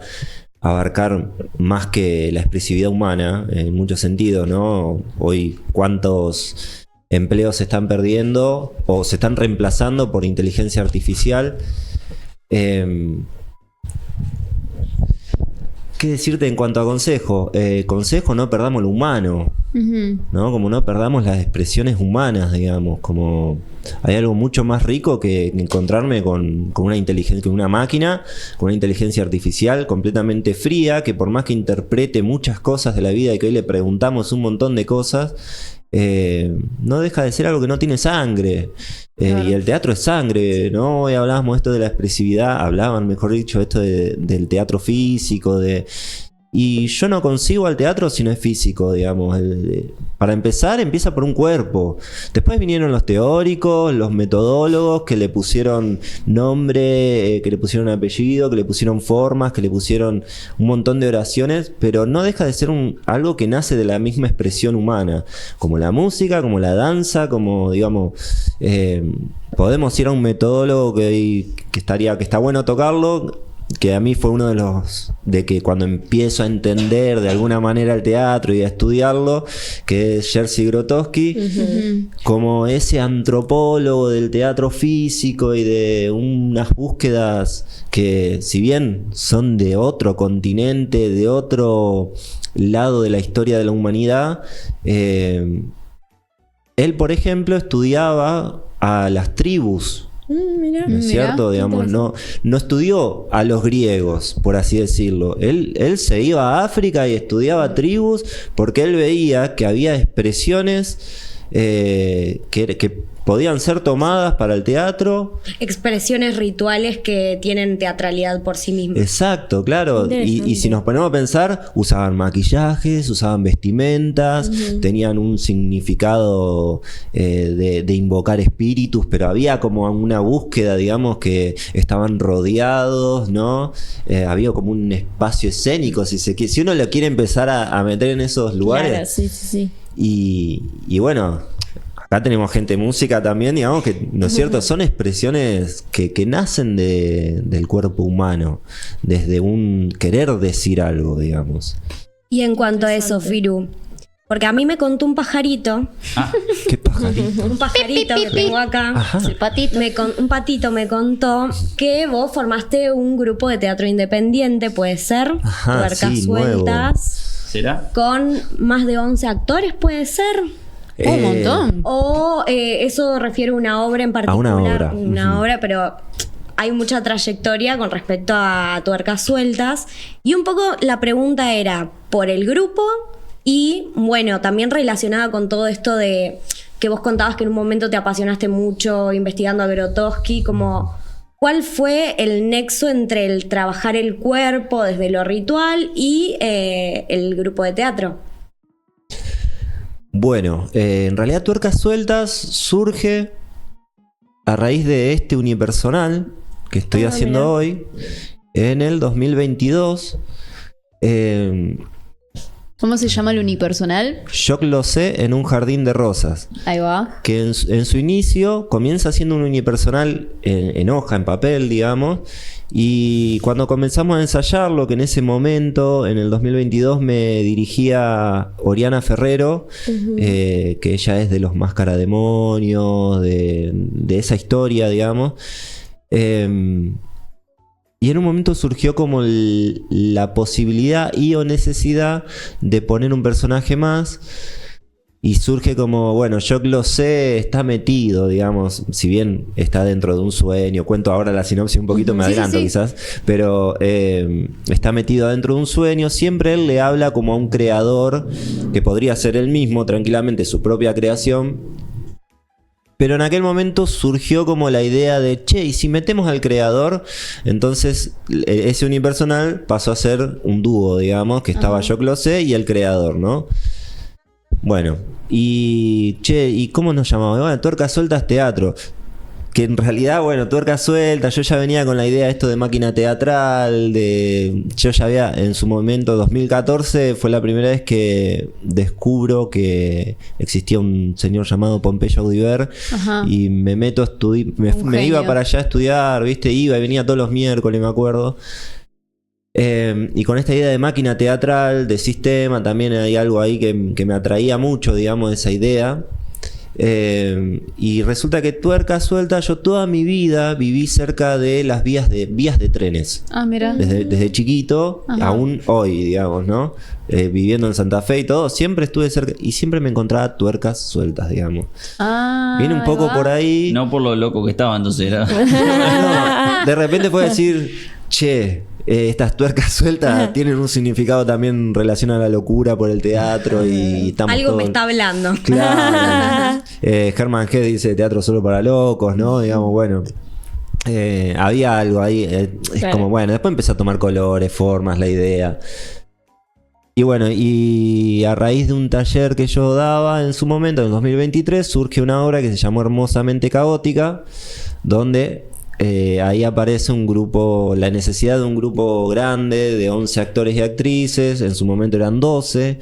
abarcar más que la expresividad humana en muchos sentidos, ¿no? Hoy cuántos empleos se están perdiendo o se están reemplazando por inteligencia artificial. ¿Qué decirte en cuanto a consejo? Consejo, no perdamos lo humano, ¿no? Como no perdamos las expresiones humanas, digamos. Como hay algo mucho más rico que encontrarme con una inteligencia, con una máquina, con una inteligencia artificial completamente fría, que por más que interprete muchas cosas de la vida y que hoy le preguntamos un montón de cosas, no deja de ser algo que no tiene sangre. Claro. Y el teatro es sangre, ¿no? Hoy hablábamos esto de la expresividad, hablaban, mejor dicho, esto del teatro físico, y yo no concibo al teatro si no es físico, digamos. Para empezar, empieza por un cuerpo. Después vinieron los teóricos, los metodólogos que le pusieron nombre, que le pusieron apellido, que le pusieron formas, que le pusieron un montón de oraciones, pero no deja de ser algo que nace de la misma expresión humana, como la música, como la danza, como, digamos, podemos ir a un metodólogo que está bueno tocarlo, que a mí fue uno de los de que cuando empiezo a entender de alguna manera el teatro y a estudiarlo, que es Jerzy Grotowski, como ese antropólogo del teatro físico y de unas búsquedas que, si bien son de otro continente, de otro lado de la historia de la humanidad, él, por ejemplo, estudiaba a las tribus. ¿No es cierto? Digamos, no estudió a los griegos, por así decirlo. Él se iba a África y estudiaba tribus porque él veía que había expresiones que podían ser tomadas para el teatro. Expresiones rituales que tienen teatralidad por sí mismas. Exacto, claro. Y si nos ponemos a pensar, usaban maquillajes, usaban vestimentas, tenían un significado de invocar espíritus, pero había como una búsqueda, digamos, que estaban rodeados, ¿no? Había como un espacio escénico, si uno lo quiere empezar a meter en esos lugares. Claro, sí. Y bueno, acá tenemos gente de música también, digamos que, ¿no es cierto? Son expresiones que nacen del cuerpo humano, desde un querer decir algo, digamos. Y en cuanto a eso, Firu, porque a mí me contó un pajarito, ¿Qué pajarito? un pajarito que tengo acá, Ajá. El patito. un patito me contó que vos formaste un grupo de teatro independiente, puede ser, Ajá, Tuercas sí, Sueltas, ¿Será? con más de 11 actores, puede ser. Un montón. O eso refiere a una obra en particular. A una obra. Una obra, pero hay mucha trayectoria con respecto a Tuercas Sueltas. Y un poco la pregunta era por el grupo y, bueno, también relacionada con todo esto de que vos contabas que en un momento te apasionaste mucho investigando a Grotowski, como ¿cuál fue el nexo entre el trabajar el cuerpo desde lo ritual y el grupo de teatro? Bueno, en realidad Tuercas Sueltas surge a raíz de este unipersonal que estoy haciendo hoy en el 2022. ¿Cómo se llama el unipersonal? Yo lo sé en un jardín de rosas. Ahí va. Que en su inicio comienza siendo un unipersonal en hoja, en papel, digamos. Y cuando comenzamos a ensayarlo, que en ese momento, en el 2022, me dirigía Oriana Ferrero, que ella es de los Mascarademonios, de esa historia, digamos. Y en un momento surgió como la posibilidad o necesidad de poner un personaje más. Y surge como, bueno, yo lo sé, está metido, digamos, si bien está dentro de un sueño, cuento ahora la sinopsis un poquito, me adelanto quizás, pero está metido dentro de un sueño, siempre él le habla como a un creador, que podría ser él mismo, tranquilamente, su propia creación. Pero en aquel momento surgió como la idea de, che, y si metemos al creador, entonces ese unipersonal pasó a ser un dúo, digamos, que estaba Yo lo sé y el creador, ¿no? Bueno, ¿y cómo nos llamamos? Bueno, Tuercas Sueltas Teatro. Que en realidad, bueno, Tuercas Sueltas, yo ya venía con la idea de esto de máquina teatral, yo ya había, en su momento, 2014, fue la primera vez que descubro que existía un señor llamado Pompeyo Audiver. Ajá. Y me meto a estudiar, me iba para allá a estudiar, ¿viste? Iba y venía todos los miércoles, me acuerdo. Y con esta idea de máquina teatral, de sistema, también hay algo ahí que me atraía mucho, digamos, esa idea. Y resulta que Tuercas Sueltas, yo toda mi vida viví cerca de las vías de trenes. Ah, mira. Desde chiquito, Ajá. aún hoy, digamos, ¿no? Viviendo en Santa Fe y todo, siempre estuve cerca y siempre me encontraba Tuercas Sueltas, digamos. Ah, Viene un ahí poco va. por ahí. No por lo loco que estaba, entonces era. No, de repente puedo decir, che, estas tuercas sueltas tienen un significado también en relación a la locura por el teatro y estamos Algo me todos- está hablando. Claro. Herman Hesse dice teatro solo para locos, ¿no? Digamos, bueno. Había algo ahí. Es Claro. como, bueno, después empezó a tomar colores, formas, la idea. Y bueno, y a raíz de un taller que yo daba en su momento, en 2023, surge una obra que se llamó Hermosamente Caótica, donde ahí aparece un grupo, la necesidad de un grupo grande de 11 actores y actrices, en su momento eran 12.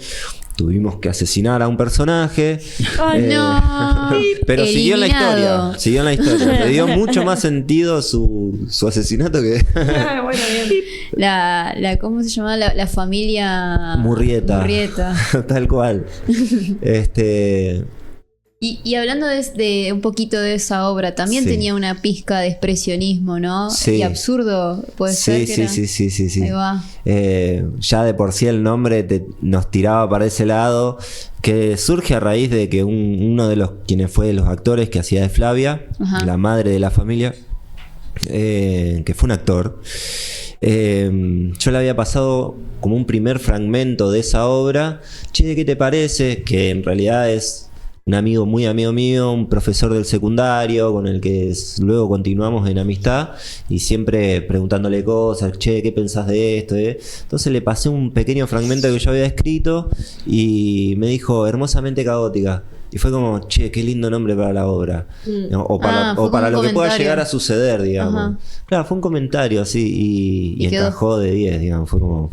Tuvimos que asesinar a un personaje. ¡Oh, no! Pero siguió en la Eliminado. historia. Siguió en la historia. Le dio mucho más sentido su asesinato que Bueno, bien. ¿Cómo se llamaba? La familia Murrieta. Murrieta. Tal cual. Y hablando de un poquito de esa obra, también Sí. tenía una pizca de expresionismo, ¿no? Sí. Y absurdo, puede ser. que era? Sí. Ahí va. Ya de por sí el nombre nos tiraba para ese lado, que surge a raíz de que uno de quienes fue de los actores que hacía de Flavia, Ajá. la madre de la familia, que fue un actor. Yo le había pasado como un primer fragmento de esa obra. Che, ¿qué te parece? Que en realidad es un amigo, muy amigo mío, un profesor del secundario con el que luego continuamos en amistad y siempre preguntándole cosas, che, ¿qué pensás de esto? Entonces le pasé un pequeño fragmento que yo había escrito y me dijo, hermosamente caótica. Y fue como, che, qué lindo nombre para la obra. ¿No? O para lo que pueda llegar a suceder, digamos. Ajá. Claro, fue un comentario así y quedó. encajó de 10, digamos. Fue como...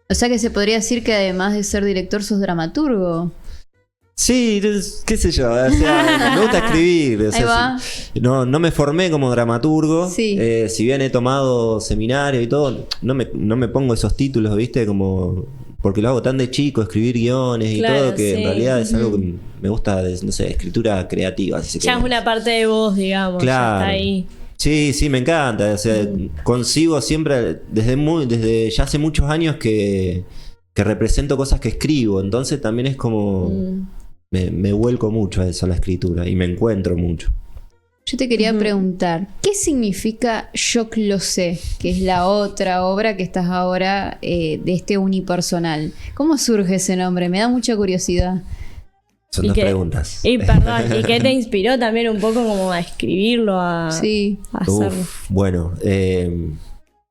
O sea que se podría decir que además de ser director, sos dramaturgo. Sí, qué sé yo, o sea, me gusta escribir. O sea, Ahí va. no me formé como dramaturgo. Sí. Si bien he tomado seminario y todo, no me pongo esos títulos, ¿viste? Como... Porque lo hago tan de chico, escribir guiones y Claro, todo, que sí. en realidad es algo que me gusta, no sé, escritura creativa. Si se Ya quiere. es una parte de vos, digamos. Ya Claro. está ahí. Sí, me encanta. O sea, consigo siempre, desde ya hace muchos años que represento cosas que escribo. Entonces también es como... Me vuelco mucho a eso, a la escritura, y me encuentro mucho. Yo te quería preguntar, ¿qué significa Yo lo sé? Que es la otra obra que estás ahora de este unipersonal. ¿Cómo surge ese nombre? Me da mucha curiosidad. Son ¿Y dos qué? preguntas. Y perdón, ¿y qué te inspiró también un poco como a escribirlo, a Sí. hacerlo? Bueno,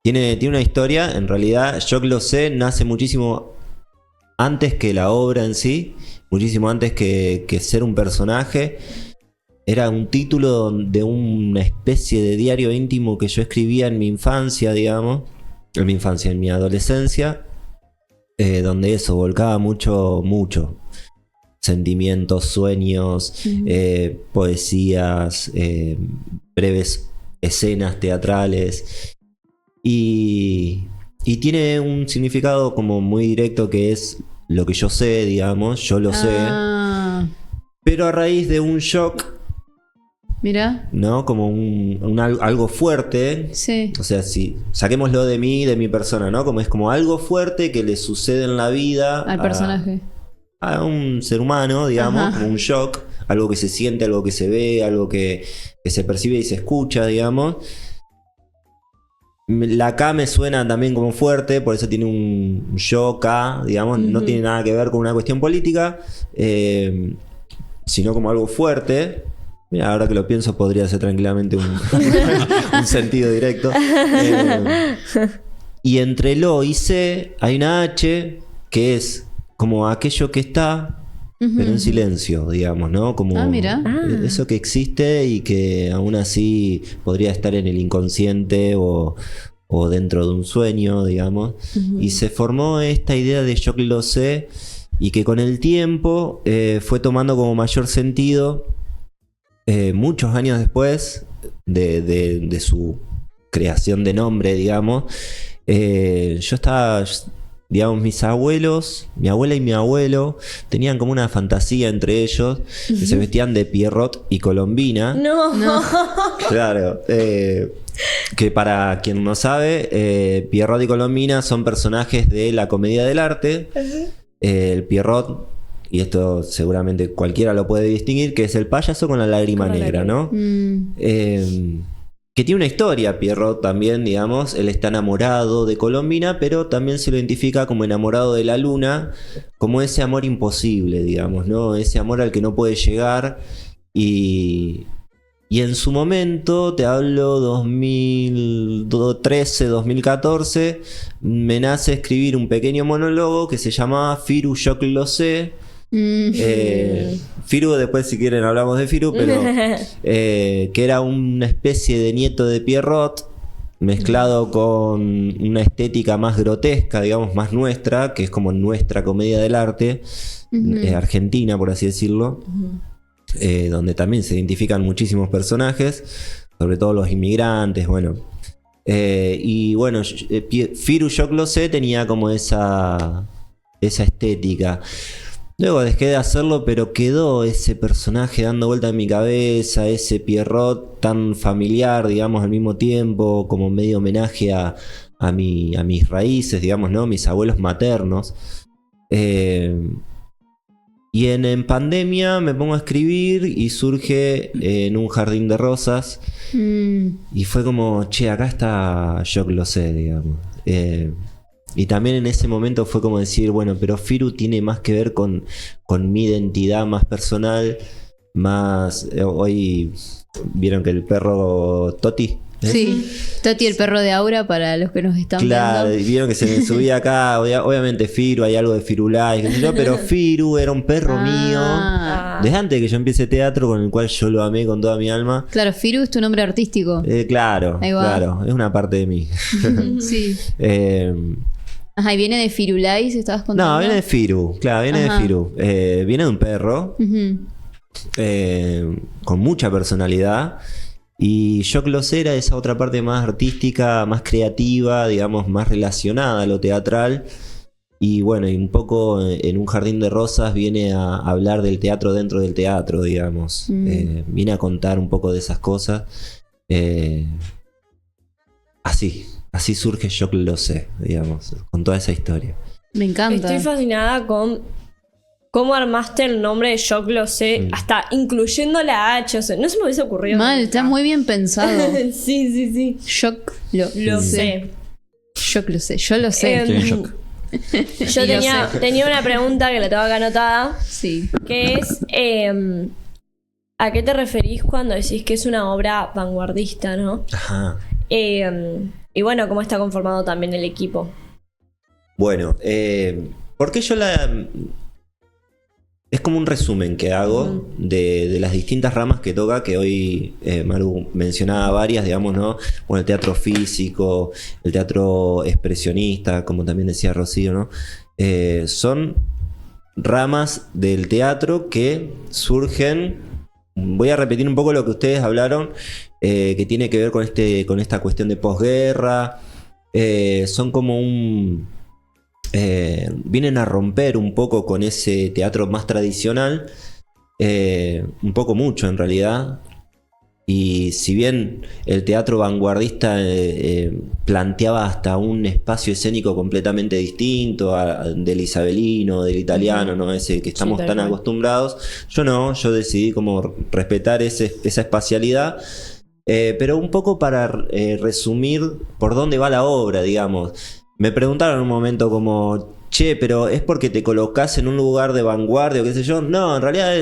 tiene una historia. En realidad, Yo lo sé nace muchísimo antes que la obra en sí, muchísimo antes que ser un personaje. Era un título de una especie de diario íntimo que yo escribía en mi infancia, digamos. En mi adolescencia. Donde eso, volcaba mucho sentimientos, sueños, poesías, breves escenas teatrales. Y tiene un significado como muy directo que es lo que yo sé, digamos, yo lo sé. Pero a raíz de un shock, Mira. ¿no? Como algo fuerte. Sí. O sea, si saquémoslo de mí, de mi persona, ¿no? Como es como algo fuerte que le sucede en la vida Al personaje. a un ser humano, digamos, Ajá. como un shock, algo que se siente, algo que se ve, algo que se percibe y se escucha, digamos. La K me suena también como fuerte, por eso tiene un yo K, digamos, no tiene nada que ver con una cuestión política, sino como algo fuerte. Mira, ahora que lo pienso podría ser tranquilamente un sentido directo. Y entre lo y sé hay una H que es como aquello que está, pero en silencio, digamos, ¿no? Como Mira. eso que existe y que aún así podría estar en el inconsciente o dentro de un sueño, digamos. Y se formó esta idea de yo que lo sé y que con el tiempo fue tomando como mayor sentido muchos años después de su creación de nombre, digamos. Yo estaba... Digamos, mis abuelos, mi abuela y mi abuelo, tenían como una fantasía entre ellos, que se vestían de Pierrot y Colombina. No. Claro. Que para quien no sabe, Pierrot y Colombina son personajes de la comedia del arte. El Pierrot, y esto seguramente cualquiera lo puede distinguir, que es el payaso con la lágrima Con la negra, ¿no? Que tiene una historia, Pierrot también, digamos. Él está enamorado de Colombina, pero también se lo identifica como enamorado de la luna, como ese amor imposible, digamos, ¿no? Ese amor al que no puede llegar. Y en su momento, te hablo 2013, 2014, me nace escribir un pequeño monólogo que se llamaba Firu, yo lo sé. Firu, después si quieren hablamos de Firu, pero que era una especie de nieto de Pierrot mezclado con una estética más grotesca, digamos, más nuestra, que es como nuestra comedia del arte, argentina, por así decirlo, donde también se identifican muchísimos personajes, sobre todo los inmigrantes, bueno. Y bueno, Firu, yo lo sé, tenía como esa estética. Luego dejé de hacerlo, pero quedó ese personaje dando vuelta en mi cabeza, ese Pierrot tan familiar, digamos, al mismo tiempo, como medio homenaje a mis raíces, digamos, ¿no? Mis abuelos maternos. Y en pandemia me pongo a escribir y surge en un jardín de rosas. Y fue como, che, acá está Yo lo sé, digamos. Y también en ese momento fue como decir, bueno, pero Firu tiene más que ver con mi identidad más personal. más... hoy vieron que el perro Toti... Sí, Toti, el perro de Aura, para los que nos están Claro, viendo. y vieron que se me subía acá, obviamente Firu, hay algo de Firulais, qué sé yo, pero Firu era un perro mío, desde antes de que yo empiece teatro, con el cual yo lo amé con toda mi alma. Claro, Firu es tu nombre artístico. Claro, Ahí va. claro, es una parte de mí. Sí. Eh, Ajá, y viene de Firulais, estabas contando. no, viene de Firu, claro, viene Ajá. de Firu. Viene de un perro Ujú. con mucha personalidad. Y Yo Closé era esa otra parte más artística, más creativa, digamos, más relacionada a lo teatral. Y bueno, y un poco en Un Jardín de Rosas viene a hablar del teatro dentro del teatro, digamos. Viene a contar un poco de esas cosas. Así surge Yo Closé, digamos, con toda esa historia. Me encanta. Estoy fascinada con cómo armaste el nombre de Yo Closé, hasta incluyendo la H. O sea, no se me hubiese ocurrido. Mal, nunca. está muy bien pensado. Sí. Shock Lo sé. Yo lo sé, yo lo sé. Em, Estoy en shock. Yo tenía una pregunta que la tengo acá anotada, Sí. que es ¿a qué te referís cuando decís que es una obra vanguardista, no? Ajá. Y bueno, ¿cómo está conformado también el equipo? Bueno, porque yo la... Es como un resumen que hago de las distintas ramas que toca, que hoy Maru mencionaba varias, digamos, ¿no? Bueno, el teatro físico, el teatro expresionista, como también decía Rocío, ¿no? Son ramas del teatro que surgen... Voy a repetir un poco lo que ustedes hablaron, que tiene que ver con esta cuestión de posguerra. Son como vienen a romper un poco con ese teatro más tradicional, un poco mucho en realidad. Y si bien el teatro vanguardista planteaba hasta un espacio escénico completamente distinto del isabelino, del italiano, ¿no? Ese que estamos tal tan cual. acostumbrados, yo decidí como respetar esa espacialidad. Pero un poco para resumir por dónde va la obra, digamos. Me preguntaron en un momento como, che, pero ¿es porque te colocás en un lugar de vanguardia o qué sé yo? No, en realidad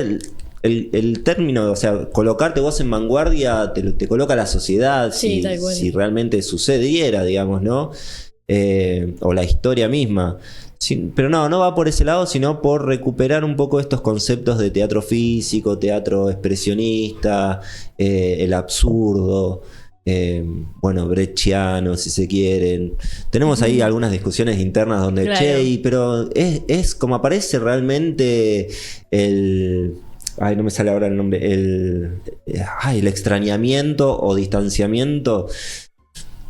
el término, o sea, colocarte vos en vanguardia te coloca la sociedad, Sí, tal cual. si realmente sucediera, digamos, ¿no? O la historia misma. Pero no va por ese lado, sino por recuperar un poco estos conceptos de teatro físico, teatro expresionista, el absurdo, bueno, brechiano, si se quieren. Tenemos ahí algunas discusiones internas donde, Claro. che, pero es como aparece realmente el... Ay, no me sale ahora el nombre. El extrañamiento o distanciamiento.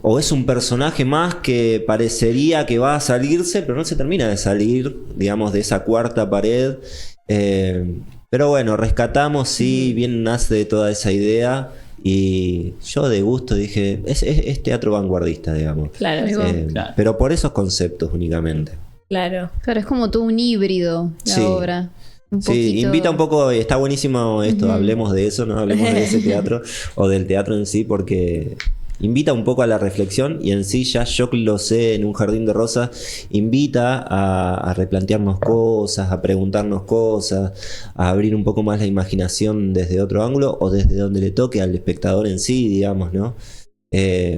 O es un personaje más que parecería que va a salirse, pero no se termina de salir, digamos, de esa cuarta pared. Pero bueno, rescatamos, sí, bien nace de toda esa idea. Y yo de gusto dije, es teatro vanguardista, digamos. Claro, Claro. Pero por esos conceptos únicamente. claro. Claro, es como todo un híbrido la Sí. obra. Un Sí, poquito... invita un poco, está buenísimo esto, hablemos de eso, ¿no? Hablemos de ese teatro o del teatro en sí, porque invita un poco a la reflexión y en sí ya Yo Lo Sé en Un Jardín de Rosas invita a replantearnos cosas, a preguntarnos cosas, a abrir un poco más la imaginación desde otro ángulo o desde donde le toque al espectador en sí, digamos, ¿no?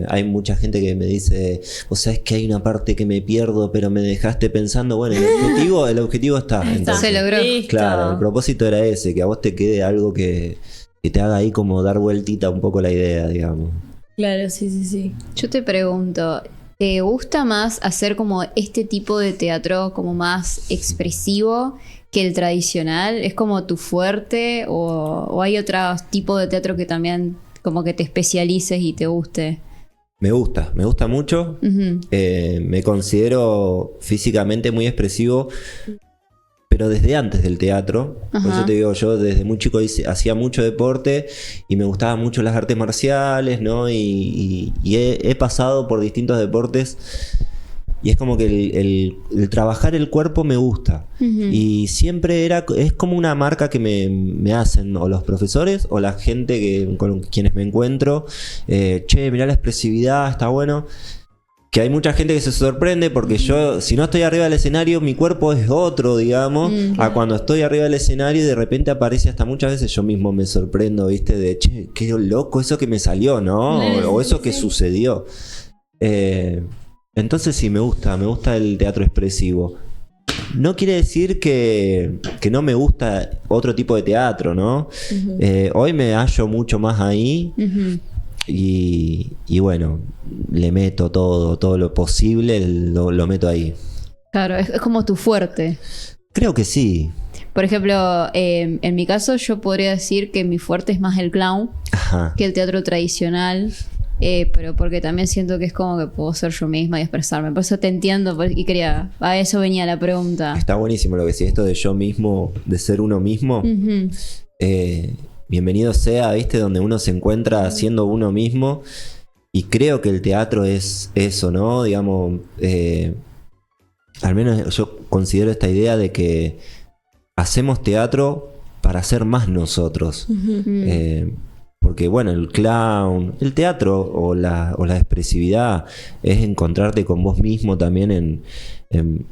Hay mucha gente que me dice, o sea, es que hay una parte que me pierdo, pero me dejaste pensando, bueno, el objetivo está. Se logró. Listo. Claro, el propósito era ese, que a vos te quede algo que te haga ahí como dar vueltita un poco la idea, digamos. Claro, sí. Yo te pregunto, ¿te gusta más hacer como este tipo de teatro como más expresivo que el tradicional? ¿Es como tu fuerte o hay otro tipo de teatro que también como que te especialices y te guste? Me gusta mucho. Ujú. Me considero físicamente muy expresivo, pero desde antes del teatro. Por Ajá. eso te digo, yo desde muy chico hacía mucho deporte y me gustaban mucho las artes marciales, ¿no? Y he pasado por distintos deportes y es como que el trabajar el cuerpo me gusta. Ujú. Y siempre es como una marca que me hacen o los profesores o la gente con quienes me encuentro. Che, mirá la expresividad, está bueno. que hay mucha gente que se sorprende porque yo, si no estoy arriba del escenario, mi cuerpo es otro, digamos, a cuando estoy arriba del escenario y de repente aparece, hasta muchas veces yo mismo me sorprendo, ¿viste? De, che, qué loco eso que me salió, ¿no? O eso que sucedió. Entonces sí, me gusta el teatro expresivo. No quiere decir que no me gusta otro tipo de teatro, ¿no? Hoy me hallo mucho más ahí. Y bueno, le meto todo lo posible, lo meto ahí. Claro, es como tu fuerte. Creo que sí. Por ejemplo, en mi caso yo podría decir que mi fuerte es más el clown que el teatro tradicional. Pero porque también siento que es como que puedo ser yo misma y expresarme. Por eso te entiendo y quería... A eso venía la pregunta. Está buenísimo lo que decís, esto de yo mismo, de ser uno mismo. Bienvenido sea, ¿viste? Donde uno se encuentra siendo uno mismo. Y creo que el teatro es eso, ¿no? Digamos, al menos yo considero esta idea de que hacemos teatro para ser más nosotros. Porque bueno, el clown, el teatro o la expresividad es encontrarte con vos mismo también en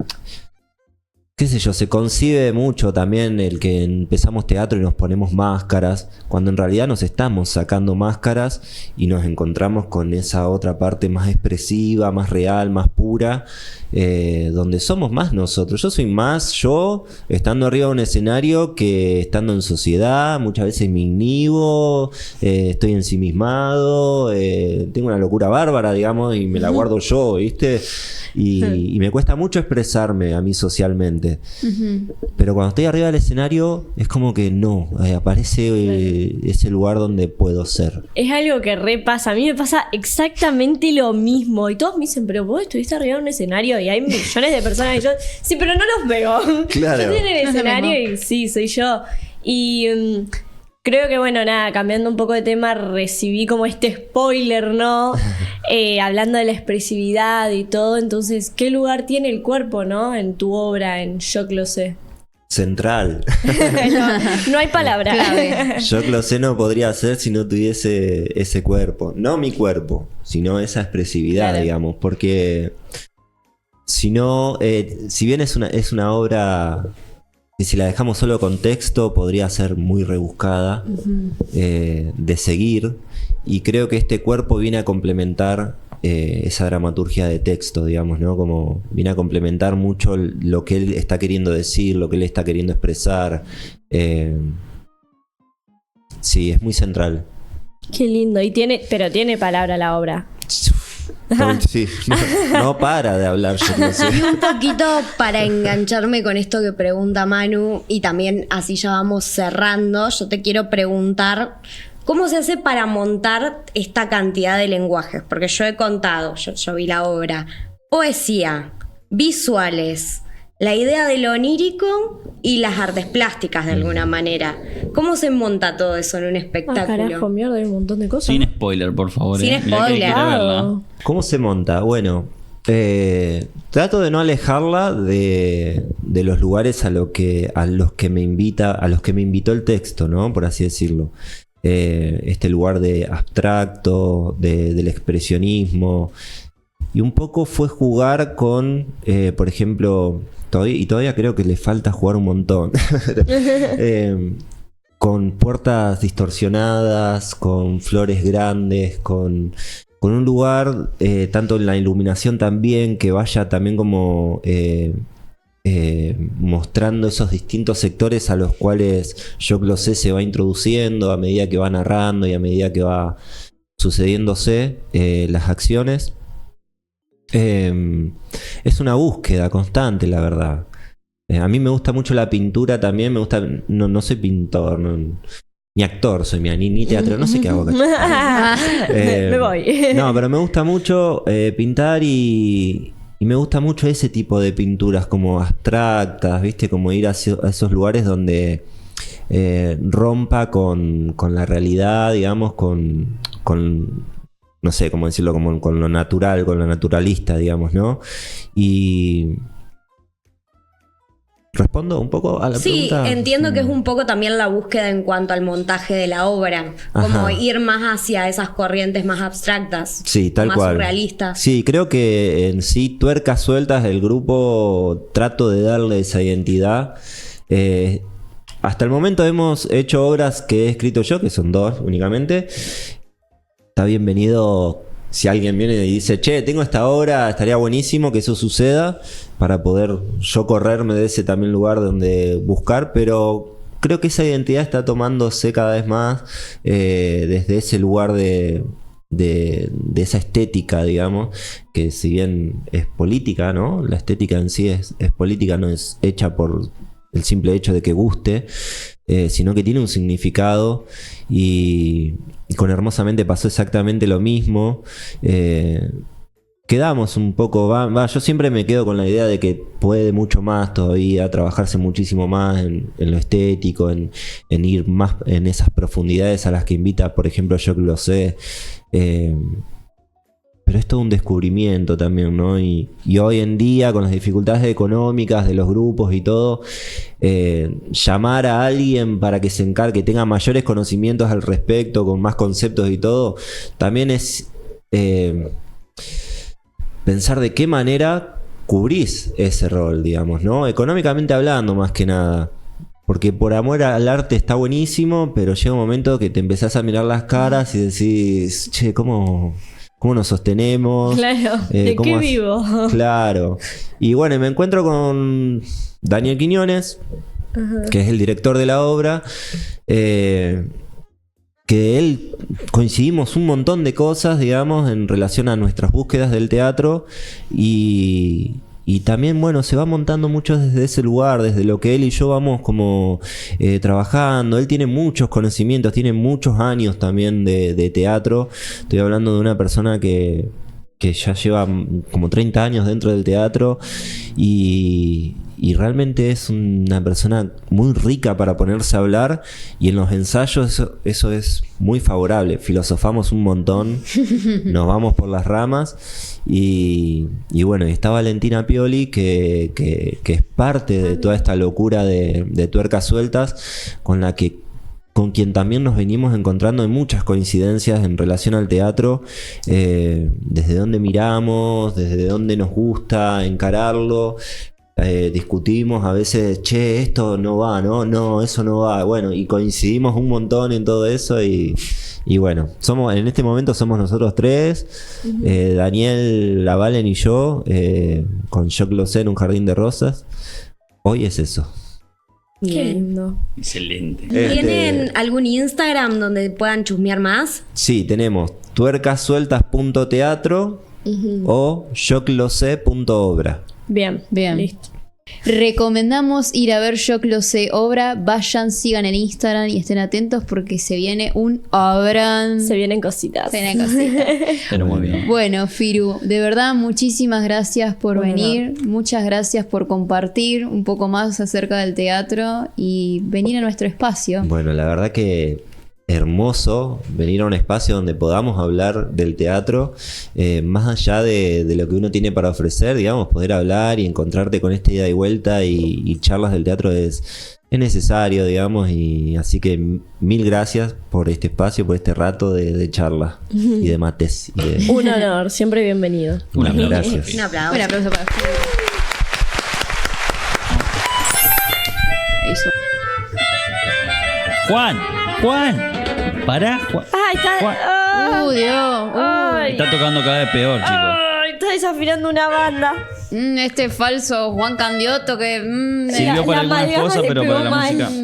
qué sé yo, se concibe mucho también el que empezamos teatro y nos ponemos máscaras, cuando en realidad nos estamos sacando máscaras y nos encontramos con esa otra parte más expresiva, más real, más pura, donde somos más nosotros. Yo soy más yo estando arriba de un escenario que estando en sociedad. Muchas veces me inhibo, estoy ensimismado, tengo una locura bárbara, digamos, y me la guardo yo, ¿viste? Y me cuesta mucho expresarme a mí socialmente. Pero cuando estoy arriba del escenario es como que no, aparece ese lugar donde puedo ser. Es algo que repasa. A mí me pasa exactamente lo mismo. Y todos me dicen, pero vos estuviste arriba de un escenario y hay millones de personas. Y yo, sí, pero no los veo. Claro. Yo estoy en el escenario y sí, soy yo. Y creo que, bueno, nada, cambiando un poco de tema, recibí como este spoiler, ¿no? Hablando de la expresividad y todo. Entonces, ¿qué lugar tiene el cuerpo, no? En tu obra, en Yo lo sé. Central. No hay palabra. Clave. Yo lo sé no podría ser si no tuviese ese cuerpo. No mi cuerpo, sino esa expresividad, Claro. digamos. Porque si no, si bien es una obra que si la dejamos solo con texto podría ser muy rebuscada de seguir. Y creo que este cuerpo viene a complementar esa dramaturgia de texto, digamos, ¿no? Como viene a complementar mucho lo que él está queriendo decir, lo que él está queriendo expresar. Sí, es muy central. Qué lindo. Pero tiene palabra la obra. Sí, no para de hablar, yo no sé. Y un poquito para engancharme con esto que pregunta Manu, y también así ya vamos cerrando, yo te quiero preguntar, ¿cómo se hace para montar esta cantidad de lenguajes? Porque yo he contado, yo vi la obra, poesía, visuales, la idea de lo onírico y las artes plásticas de alguna manera. ¿Cómo se monta todo eso en un espectáculo? Carajo, mierda, hay un montón de cosas. Sin spoiler, por favor. Sin Mirá que spoiler. quiero verla. ¿Cómo se monta? Bueno, trato de no alejarla de los lugares a los que me invitó el texto, ¿no? Por así decirlo. Este lugar de abstracto, del expresionismo. Y un poco fue jugar con, por ejemplo, todavía creo que le falta jugar un montón. Con puertas distorsionadas, con flores grandes, con un lugar, tanto en la iluminación también, que vaya también como mostrando esos distintos sectores a los cuales Yo lo sé se va introduciendo a medida que va narrando y a medida que va sucediéndose las acciones. Es una búsqueda constante, la verdad. A mí me gusta mucho la pintura también, me gusta, no soy pintor, ni actor soy, ni teatro, no sé qué hago acá. Me voy. No, pero me gusta mucho pintar y me gusta mucho ese tipo de pinturas como abstractas, ¿viste? Como ir a esos lugares donde rompa con la realidad, digamos, con no sé cómo decirlo, como con lo natural, con lo naturalista, digamos, ¿no? Y ¿Respondo un poco a la Sí, pregunta? entiendo que es un poco también la búsqueda en cuanto al montaje de la obra, como Ajá. ir más hacia esas corrientes más abstractas, Sí, tal más cual. surrealistas. Sí, creo que en sí, Tuercas Sueltas del grupo, trato de darle esa identidad. Hasta el momento hemos hecho obras que he escrito yo, que son 2 únicamente. Está bienvenido si alguien viene y dice, che, tengo esta obra, estaría buenísimo que eso suceda, para poder yo correrme de ese también lugar donde buscar, pero creo que esa identidad está tomándose cada vez más desde ese lugar de esa estética, digamos, que si bien es política, ¿no? La estética en sí es política, no es hecha por el simple hecho de que guste, sino que tiene un significado, y con Hermosamente pasó exactamente lo mismo. Quedamos un poco, yo siempre me quedo con la idea de que puede mucho más todavía, trabajarse muchísimo más en lo estético, en ir más en esas profundidades a las que invita, por ejemplo, Yo lo sé. Pero es todo un descubrimiento también, ¿no? Y hoy en día, con las dificultades económicas de los grupos y todo, llamar a alguien para que se encargue, que tenga mayores conocimientos al respecto, con más conceptos y todo, también es pensar de qué manera cubrís ese rol, digamos, ¿no? Económicamente hablando, más que nada. Porque por amor al arte está buenísimo, pero llega un momento que te empezás a mirar las caras y decís, che, ¿cómo nos sostenemos? Claro, ¿de qué vivo? Claro. Y bueno, me encuentro con Daniel Quiñones, que es el director de la obra, que él coincidimos un montón de cosas, digamos, en relación a nuestras búsquedas del teatro, y también, bueno, se va montando mucho desde ese lugar, desde lo que él y yo vamos como trabajando. Él tiene muchos conocimientos, tiene muchos años también de teatro. Estoy hablando de una persona que ya lleva como 30 años dentro del teatro, y realmente es una persona muy rica para ponerse a hablar, y en los ensayos eso es muy favorable. Filosofamos un montón, nos vamos por las ramas, y bueno, está Valentina Pioli, que es parte de toda esta locura de Tuercas Sueltas, con quien también nos venimos encontrando en muchas coincidencias en relación al teatro, desde dónde miramos, desde dónde nos gusta encararlo. Discutimos a veces, che, esto no va, no, eso no va. Bueno, y coincidimos un montón en todo eso, y bueno, en este momento somos nosotros 3, Daniel, la Valen y yo, con Yo lo sé en un jardín de rosas. Hoy es eso. Qué lindo. Excelente. ¿Tienen algún Instagram donde puedan chusmear más? Sí, tenemos tuercasueltas.teatro o yoclosé.obra. Bien, listo. Recomendamos ir a ver Yo lo sé obra. Vayan, sigan en Instagram y estén atentos porque se viene un obra. Se vienen cositas. Pero muy bien. Bueno, Firu, de verdad muchísimas gracias por Bueno, venir. Muchas gracias por compartir un poco más acerca del teatro y venir a nuestro espacio. Bueno, la verdad que hermoso venir a un espacio donde podamos hablar del teatro, más allá de lo que uno tiene para ofrecer, digamos, poder hablar y encontrarte con esta ida y vuelta y charlas del teatro es necesario, digamos, y así que mil gracias por este espacio, por este rato de charla y de mates. Un honor, siempre bienvenido. Un aplauso. Gracias. Un aplauso. Un aplauso para Firu. Eso. Juan, pará, Juan. ¡Ay, está! Juan. Dios. ¡Ay! Está tocando cada vez peor, chicos. ¡Ay! Está desafinando una banda. Este falso Juan Candioto que... Sirvió para la algunas amalgama cosas, le pero pegó para la mal. música.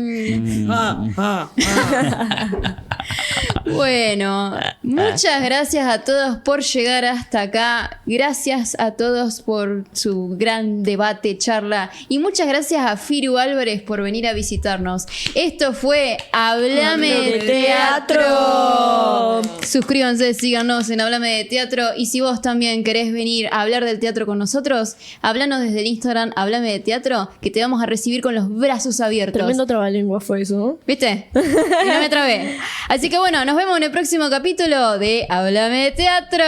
Bueno, muchas gracias a todos por llegar hasta acá. Gracias a todos por su gran debate, charla. Y muchas gracias a Firu Álvarez por venir a visitarnos. Esto fue Hablame de Teatro. Suscríbanse, síganos en Hablame de Teatro. Y si vos también querés venir a hablar del teatro con nosotros, háblanos desde el Instagram Hablame de Teatro, que te vamos a recibir con los brazos abiertos. Tremendo trabalengua fue eso, ¿no? ¿Viste? Y no me trabé. Así que bueno, nos vemos en el próximo capítulo de Háblame de Teatro.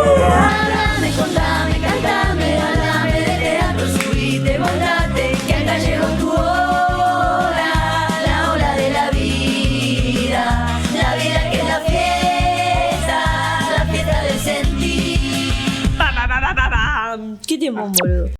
Háblame, contame, cántame, háblame de teatro, subite Pokémon, boludo.